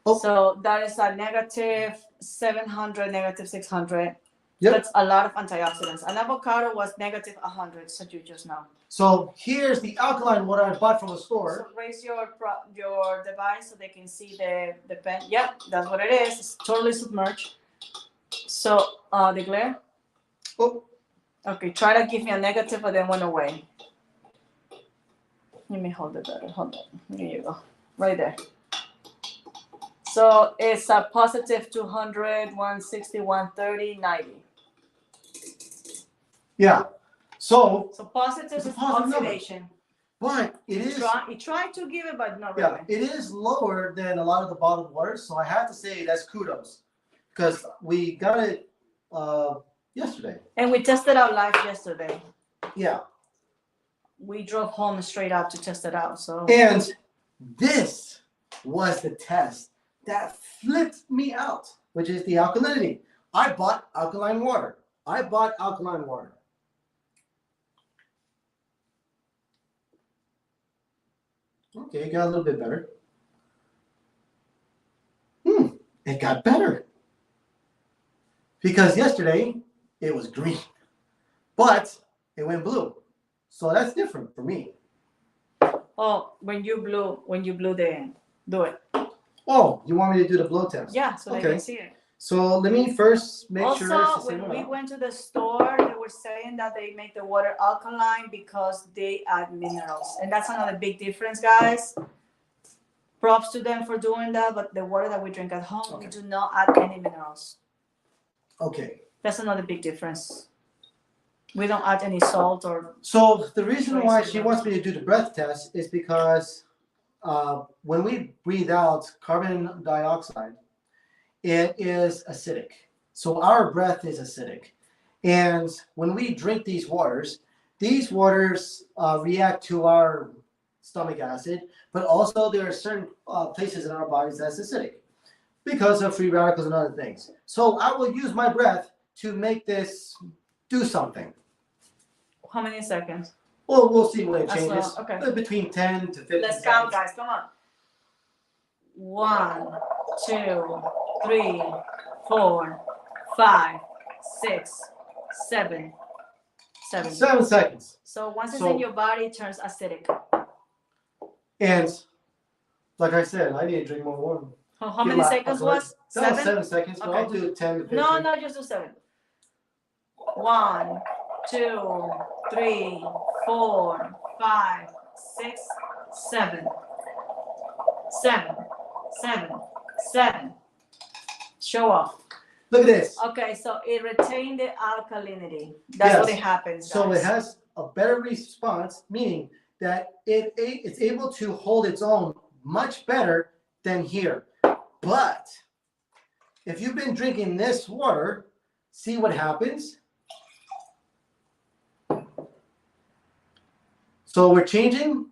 Oh. So that is a negative 700, negative 600. Yep. That's a lot of antioxidants. An avocado was negative 100, so you just know. So here's the alkaline water I bought from the store. So raise your device so they can see the pen. Yep, that's what it is. It's totally submerged. So the glare. Oh. Okay, try to give me a negative, but then went away. Let me hold it better. Hold on. Here you go. Right there. So it's a positive 200, 160, 130, 90. Yeah. So positive is oxidation. But it is. You try to give it, but not yeah, really. it is lower than a lot of the bottled water. So I have to say that's kudos because we got it yesterday. And we tested out live yesterday. Yeah. We drove home straight up to test it out. So. And this was the test that flipped me out, which is the alkalinity. I bought alkaline water. Okay, it got a little bit better. It got better. Because yesterday it was green, but it went blue. So that's different for me. Oh, when you blew do it. Oh, you want me to do the blow test? Yeah, so Okay. they can see it. So let me first make sure it's the Also, same when we amount. went to the store, they were saying that they make the water alkaline because they add minerals. And that's another big difference, guys. Props to them for doing that, but the water that we drink at home, we do not add any minerals. Okay. That's another big difference. We don't add any salt or. So the reason why she wants me to do the breath test is because when we breathe out carbon dioxide, it is acidic. So our breath is acidic. And when we drink these waters react to our stomach acid, but also there are certain places in our bodies that's acidic because of free radicals and other things. So I will use my breath to make this do something. How many seconds? Well, we'll see when it changes. Well, okay. Between 10 to 15 Let's seconds. count, guys. Come on. 1, 2, 3, 4, 5, 6, 7. 7 seconds. So once it's in your body, it turns acidic. And like I said, I need to drink more water. How many seconds was? That was 7 seconds, but Okay. I'll do 10 to 15. No, just do 7. 1, 2, 3, 4, 5, 6, 7. 7. Show off. Look at this. Okay, so it retained the alkalinity. That's what it happens, guys. So it has a better response, meaning that it's able to hold its own much better than here. But if you've been drinking this water, see what happens? So we're changing.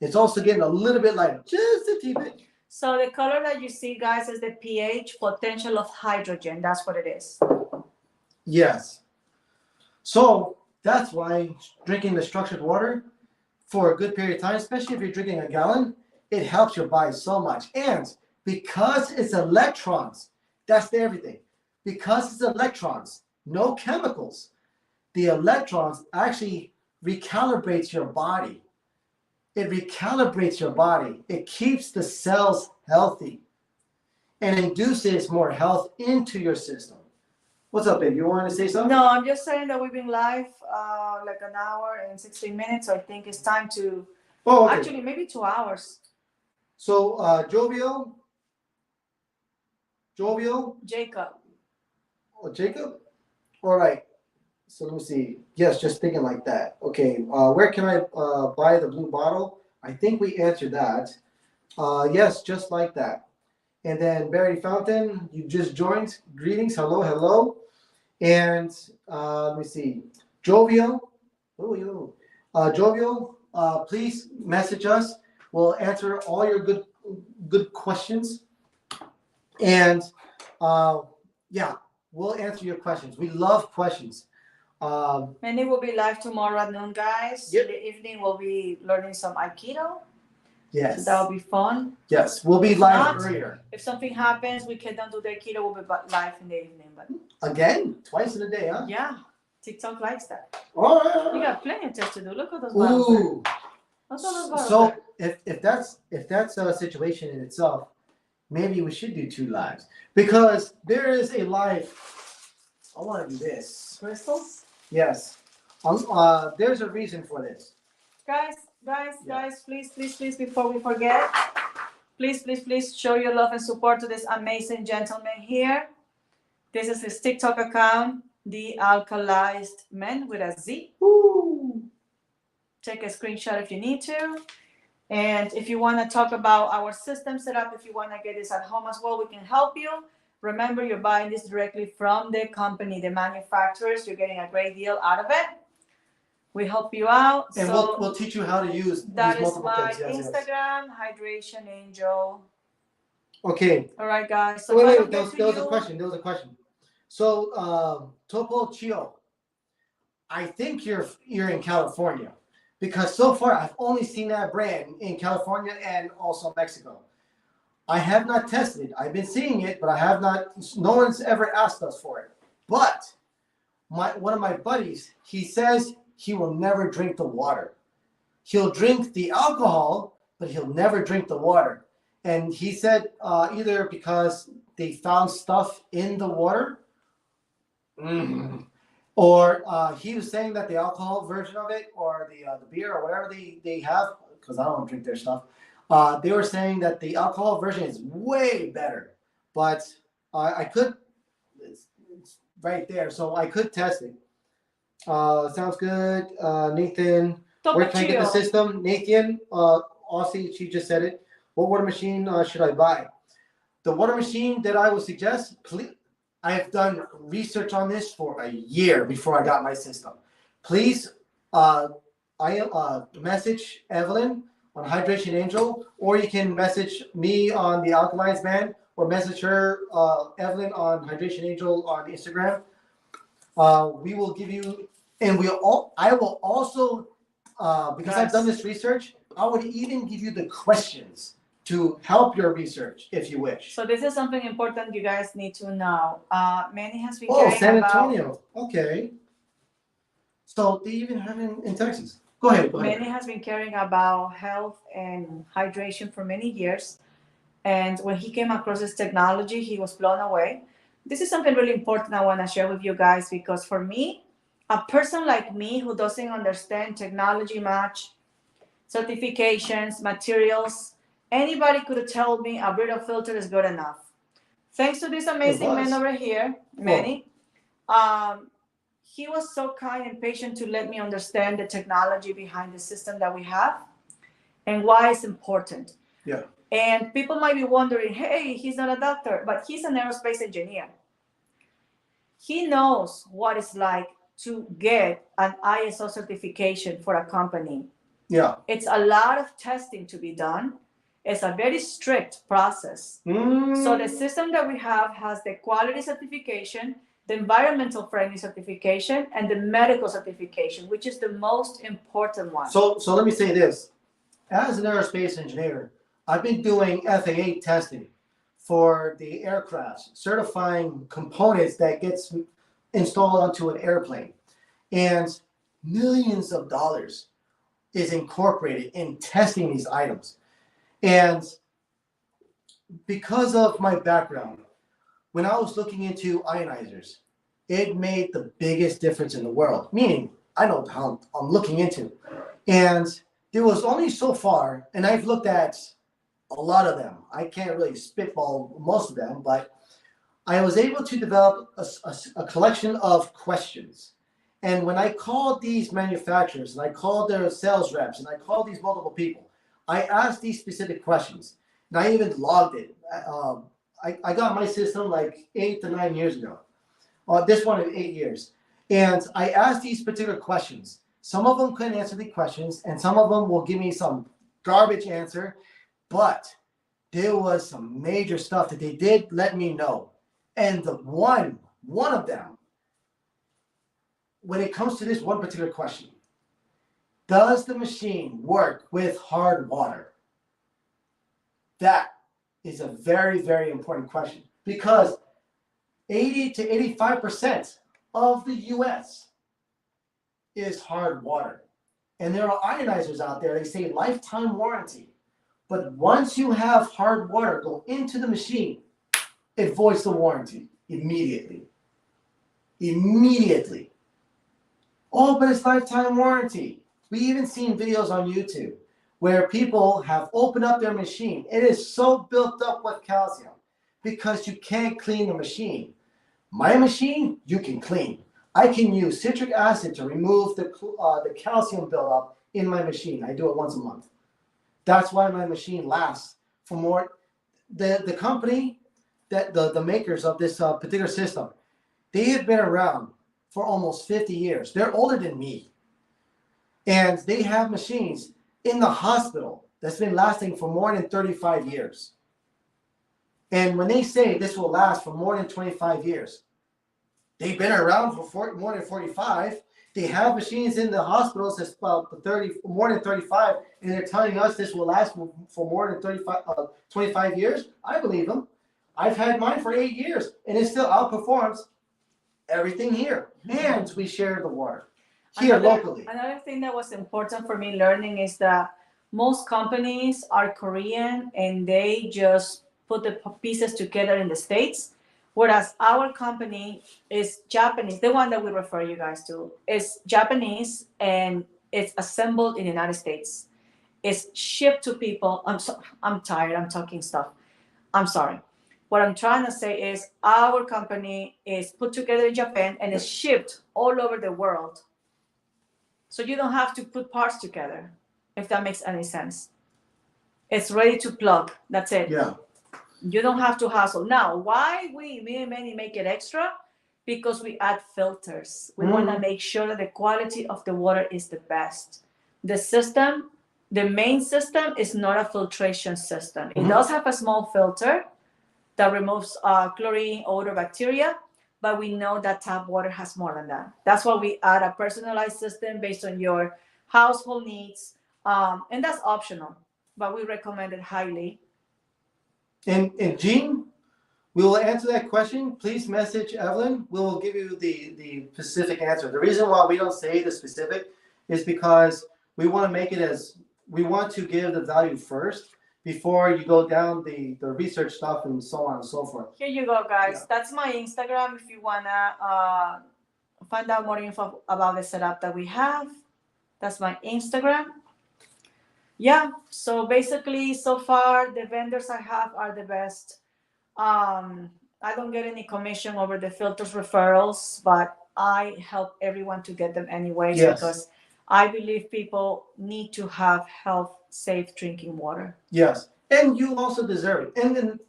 It's also getting a little bit lighter, just a teeny bit. So the color that you see, guys, is the pH, potential of hydrogen. That's what it is. Yes. So that's why drinking the structured water for a good period of time, especially if you're drinking a gallon, it helps your body so much. And because it's electrons, that's everything. Because it's electrons, no chemicals, the electrons actually recalibrates your body. It recalibrates your body. It keeps the cells healthy and induces more health into your system. What's up, babe? You want to say something? No, I'm just saying that we've been live like an hour and 16 minutes. So I think it's time to, Oh, okay. actually, maybe 2 hours. So, Jovial, Jacob. oh, Jacob? All right. So let me see. Yes, just thinking like that. Okay, where can I buy the blue bottle? I think we answered that. Yes, just like that. And then Barry Fountain, you just joined. Greetings, hello, hello. And let me see. Jovial, Jovial, please message us. We'll answer all your good questions. And yeah, we'll answer your questions. We love questions. And it will be live tomorrow at noon, guys. Yep. In the evening, we'll be learning some Aikido. Yes. So that'll be fun. Yes, we'll be If live not, earlier. If something happens, we cannot do the Aikido, we'll be live in the evening. But Again? Twice in a day, huh? yeah, TikTok likes that. All right. You got plenty of tests to do. Look at those bottles. Ooh. Look at those bottles. So if that's a situation in itself, maybe we should do 2 lives because there is a live. I want to do this. Crystals? Yes. There's a reason for this. Guys, please, before we forget, please show your love and support to this amazing gentleman here. This is his TikTok account, The Alkalized Men with a Z. Woo. Take a screenshot if you need to. And if you want to talk about our system setup, if you want to get this at home as well, we can help you. Remember, you're buying this directly from the company, the manufacturers. You're getting a great deal out of it. We help you out. And so we'll teach you how to use that these is multiple my things. Yes, Instagram, Hydration Angel. Okay. All right, guys. So Wait, there was a question. So, Topo Chio, I think you're in California because so far I've only seen that brand in California and also Mexico. I have not tested it. I've been seeing it, but I have not. No one's ever asked us for it. But one of my buddies, he says he will never drink the water. He'll drink the alcohol, but he'll never drink the water. And he said either because they found stuff in the water, or he was saying that the alcohol version of it, or the beer, or whatever they have, because I don't drink their stuff, they were saying that the alcohol version is way better. But I could, it's right there, so I could test it. Sounds good. Nathan, where can I get the system? Nathan, Aussie, she just said it. What water machine should I buy? The water machine that I would suggest, please, I have done research on this for a year before I got my system. Please, message Evelyn on Hydration Angel, or you can message me on the Alkalized Man, or message her, Evelyn, on Hydration Angel on Instagram. We will give you, and I will also, because I've done this research, I would even give you the questions to help your research if you wish. So this is something important you guys need to know. Manny has been caring San Antonio. Okay. So they even have it in Texas. Go ahead. Manny has been caring about health and hydration for many years. And when he came across this technology, he was blown away. This is something really important I want to share with you guys, because for me, a person like me who doesn't understand technology much, certifications, materials, anybody could have told me a Brita filter is good enough. Thanks to this amazing man over here, Manny, he was so kind and patient to let me understand the technology behind the system that we have and why it's important. Yeah. And people might be wondering, hey, he's not a doctor, but he's an aerospace engineer. He knows what it's like to get an ISO certification for a company. Yeah. It's a lot of testing to be done. It's a very strict process. So the system that we have has the quality certification, the environmental friendly certification, and the medical certification, which is the most important one. So let me say this. As an aerospace engineer, I've been doing FAA testing for the aircraft, certifying components that gets installed onto an airplane, and millions of dollars. is incorporated in testing these items. And because of my background, when I was looking into ionizers, it made the biggest difference in the world, meaning I know how I'm looking into. And there was only so far, and I've looked at a lot of them. I can't really spitball most of them, but I was able to develop a collection of questions. And when I called these manufacturers, and I called their sales reps, and I called these multiple people, I asked these specific questions. And I even logged it. I got my system like 8 to 9 years ago. This one is 8 years. And I asked these particular questions. Some of them couldn't answer the questions, and some of them will give me some garbage answer. But there was some major stuff that they did let me know. And the one of them, when it comes to this one particular question, does the machine work with hard water? That is a very, very important question, because 80 to 85% of the US is hard water. And there are ionizers out there, they say lifetime warranty. But once you have hard water go into the machine, it voids the warranty immediately. Immediately. Oh, but it's lifetime warranty. We even seen videos on YouTube where people have opened up their machine. It is so built up with calcium because you can't clean the machine. My machine, you can clean. I can use citric acid to remove the calcium buildup in my machine. I do it once a month. That's why my machine lasts for more. The company, that the makers of this particular system, they have been around for almost 50 years. They're older than me. And they have machines in the hospital that's been lasting for more than 35 years. And when they say this will last for more than 25 years, they've been around for more than 45. They have machines in the hospitals that's about more than 35, and they're telling us this will last for more than 25 years. I believe them. I've had mine for 8 years, and it still outperforms everything here. And we share the water here locally. Another thing that was important for me learning is that most companies are Korean, and they just put the pieces together in the States. Whereas our company is Japanese, the one that we refer you guys to is Japanese, and it's assembled in the United States. It's shipped to people. I'm tired. I'm talking stuff. I'm sorry. What I'm trying to say is our company is put together in Japan and is shipped all over the world. So you don't have to put parts together, if that makes any sense. It's ready to plug. That's it. Yeah. You don't have to hassle. Now, why we many make it extra? Because we add filters. We want to make sure that the quality of the water is the best. The system, the main system, is not a filtration system. It does have a small filter that removes chlorine, odor, bacteria, but we know that tap water has more than that. That's why we add a personalized system based on your household needs, and that's optional, but we recommend it highly. And Gene, we will answer that question. Please message Evelyn. We will give you the specific answer. The reason why we don't say the specific is because we want to make it we want to give the value first before you go down the research stuff and so on and so forth. Here you go, guys. Yeah. That's my Instagram if you want to find out more info about the setup that we have. That's my Instagram. Yeah, so basically, so far, the vendors I have are the best. I don't get any commission over the filters referrals, but I help everyone to get them anyways, yes, because I believe people need to have health, safe drinking water. Yes, and you also deserve it. And then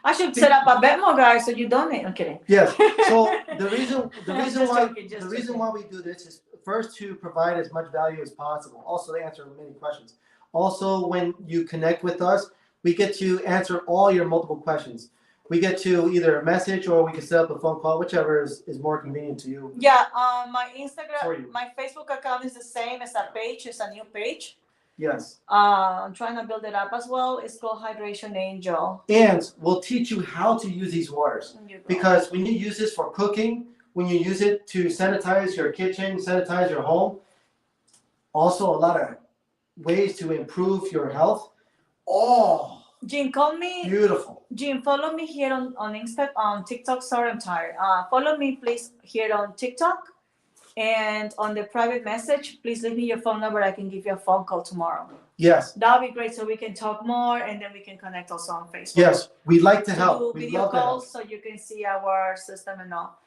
I should set up a Venmo, guys, so you donate. I'm kidding. Yes. So the reason why we do this is first to provide as much value as possible. Also to answer many questions. Also, when you connect with us, we get to answer all your multiple questions. We get to either message or we can set up a phone call, whichever is more convenient to you. Yeah. My Instagram, my Facebook account is the same as a page. It's a new page. Yes. I'm trying to build it up as well. It's called Hydration Angel. And we'll teach you how to use these waters. Because when you use this for cooking, when you use it to sanitize your kitchen, sanitize your home, Also, a lot of ways to improve your health. Oh, Jim, call me. beautiful. Jim, follow me here on TikTok. Sorry, I'm tired. Follow me, please, here on TikTok. And on the private message, please leave me your phone number. I can give you a phone call tomorrow. Yes. That'll be great, so we can talk more, and then we can connect also on Facebook. Yes, we'd like to Do help. We'd video love to help. calls so you can see our system and all.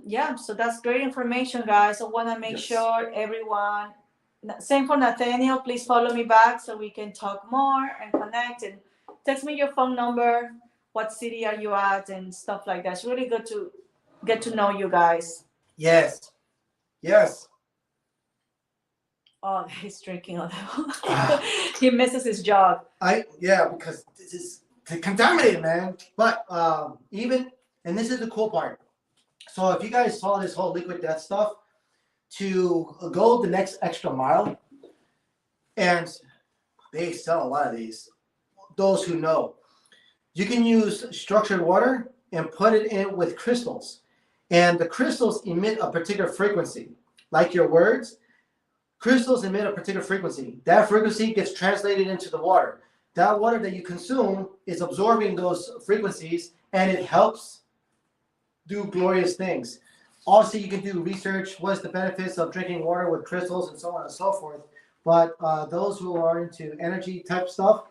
Yeah, so that's great information, guys. I want to make Yes. sure everyone. Same for Nathaniel. Please follow me back so we can talk more and connect. And text me your phone number. What city are you at and stuff like that. It's really good to get to know you guys. Yes. Yes. Oh, he's drinking on that. He misses his job. Because this is contaminated, man. But and this is the cool part. So if you guys saw this whole liquid death stuff, to go the next extra mile, and they sell a lot of these. Those who know, you can use structured water and put it in with crystals, and the crystals emit a particular frequency, like your words. Crystals emit a particular frequency. That frequency gets translated into the water. That water that you consume is absorbing those frequencies, and it helps do glorious things. Obviously, you can do research. What's the benefits of drinking water with crystals and so on and so forth. But those who are into energy type stuff,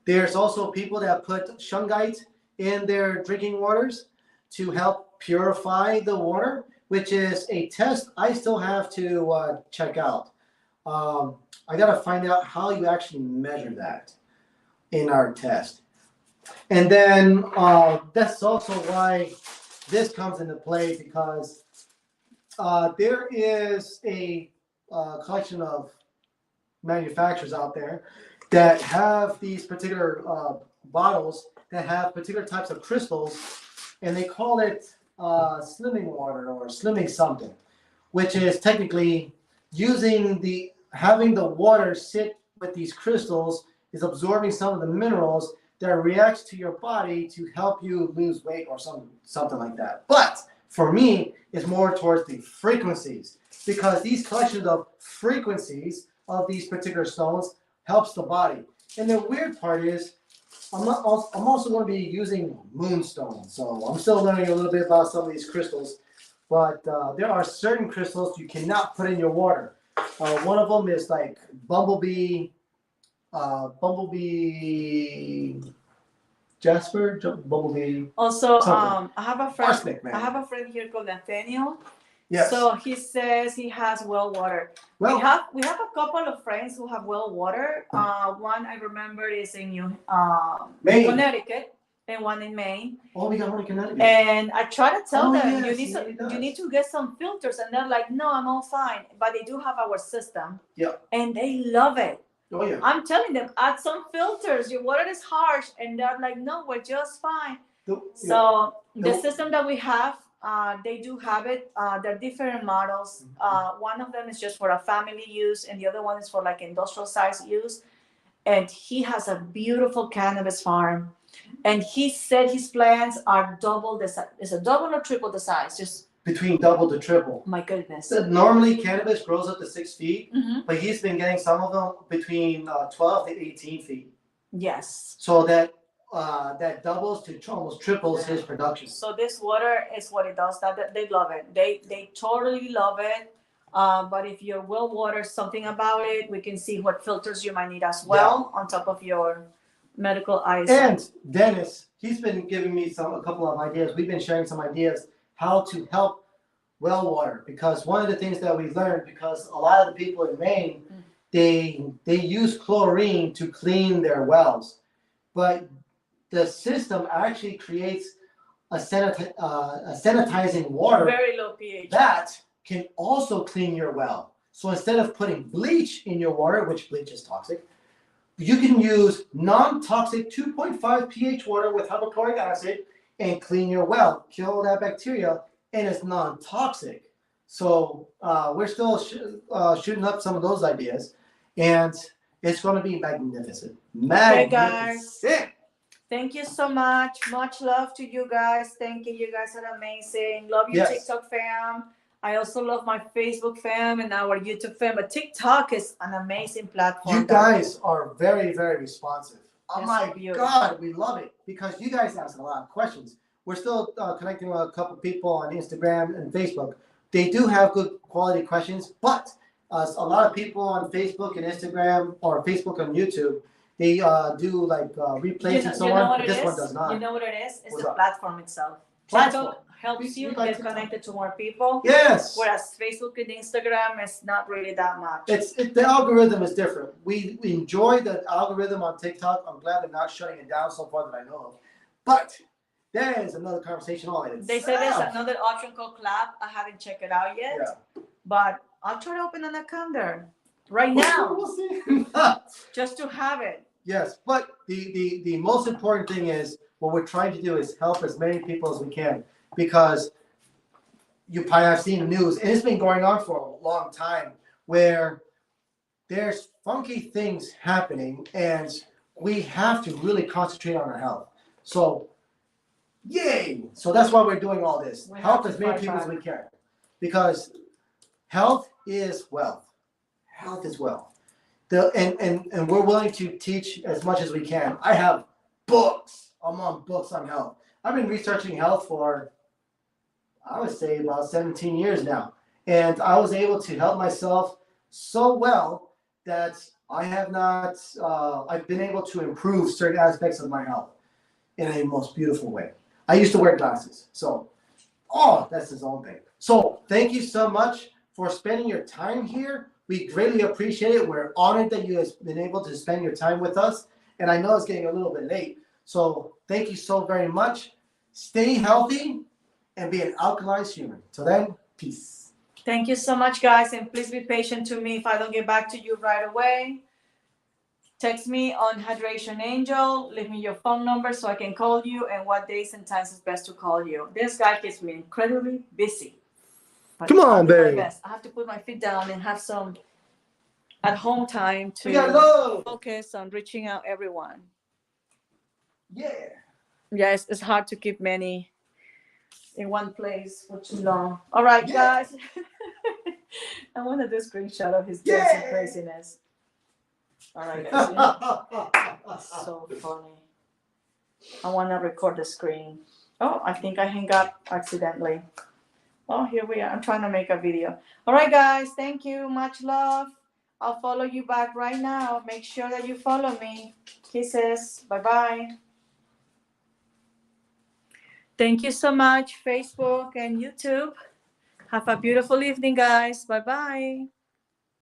there's also people that put shungite in their drinking waters to help purify the water, which is a test I still have to check out. I got to find out how you actually measure that in our test. And then that's also why this comes into play, because there is a collection of manufacturers out there that have these particular bottles that have particular types of crystals, and they call it slimming water or slimming something, which is technically having the water sit with these crystals is absorbing some of the minerals that reacts to your body to help you lose weight or something like that. But for me, it's more towards the frequencies, because these collections of frequencies of these particular stones helps the body. And the weird part is, I'm also going to be using moonstone, so I'm still learning a little bit about some of these crystals. But there are certain crystals you cannot put in your water. One of them is like bumblebee jasper, bumblebee. Also, something. I have a friend. Arsenic, man. I have a friend here called Nathaniel. Yes. So he says he has well water. Well, we have a couple of friends who have well water. One I remember is in Maine. Connecticut, and one in Maine. Oh, we got one in Connecticut. And I try to tell them yes, you need to get some filters, and they're like, no, I'm all fine. But they do have our system. Yeah. And they love it. Oh yeah. I'm telling them, add some filters. Your water is harsh, and they're like, no, we're just fine. The system that we have, they do have it. They're different models. One of them is just for a family use, and the other one is for like industrial size use. And he has a beautiful cannabis farm. And he said his plants are double the size. Is it double or triple the size? Just between double to triple. My goodness. Normally, cannabis grows up to 6 feet, Mm-hmm. but he's been getting some of them between 12 to 18 feet. Yes. So that doubles to almost triples his production. So this water is what it does. That they love it. They totally love it. But if your well water something about it, we can see what filters you might need as well on top of your medical ISO. And Dennis, he's been giving me a couple of ideas. We've been sharing some ideas how to help well water, because one of the things that we learned, because a lot of the people in Maine, they use chlorine to clean their wells, but the system actually creates a sanitizing water Very low pH. that can also clean your well. So instead of putting bleach in your water, which bleach is toxic, you can use non-toxic 2.5 pH water with hydrochloric acid and clean your well, kill all that bacteria, and it's non-toxic. So we're still shooting up some of those ideas, and it's going to be magnificent. Magnificent. Guys. Thank you so much. Much love to you guys. Thank you. You guys are amazing. Love you, Yes. TikTok fam. I also love my Facebook fam and our YouTube fam, but TikTok is an amazing platform. You guys are very, very responsive. Oh That's my beautiful. God, we love it because you guys ask a lot of questions. We're still connecting with a couple people on Instagram and Facebook. They do have good quality questions, but a lot of people on Facebook and Instagram or Facebook and YouTube, they do like replays and so on, but this one does not. You know what it is? It's What's the up? platform itself. Platform. TikTok helps We you like get TikTok. connected to more people, Yes. whereas Facebook and Instagram is not really that much. The algorithm is different. We enjoy the algorithm on TikTok. I'm glad they're not shutting it down so far that I know of. But there is another conversation all in itself. They say there's another option called Clap. I haven't checked it out yet, but I'll try to open an account there right now. We'll see. Just to have it. Yes, but the most important thing is what we're trying to do is help as many people as we can, because you probably have seen the news, and it's been going on for a long time, where there's funky things happening, and we have to really concentrate on our health. So, yay! So that's why we're doing all this. Help as many people as we can, because health is wealth. Health is wealth. And we're willing to teach as much as we can. I have books. I'm on books on health. I've been researching health for, I would say, about 17 years now. And I was able to help myself so well that I have not, I've been able to improve certain aspects of my health in a most beautiful way. I used to wear glasses. So, that's his own thing. So thank you so much for spending your time here. We greatly appreciate it. We're honored that you have been able to spend your time with us. And I know it's getting a little bit late. So thank you so very much. Stay healthy and be an alkaline human. Till then, peace. Thank you so much, guys. And please be patient to me if I don't get back to you right away. Text me on Hydration Angel. Leave me your phone number so I can call you and what days and times is best to call you. This guy keeps me incredibly busy. But Come on, baby. I have to put my feet down and have some at-home time We got to love. focus on reaching out everyone. Yeah. Yes, it's hard to keep many in one place for too long. All right, Yeah. guys. I want to do a screenshot of his jokes and craziness. All right, guys. So funny. I want to record the screen. Oh, I think I hung up accidentally. Oh, here we are. I'm trying to make a video. All right, guys. Thank you. Much love. I'll follow you back right now. Make sure that you follow me. Kisses. Bye-bye. Thank you so much, Facebook and YouTube. Have a beautiful evening, guys. Bye-bye.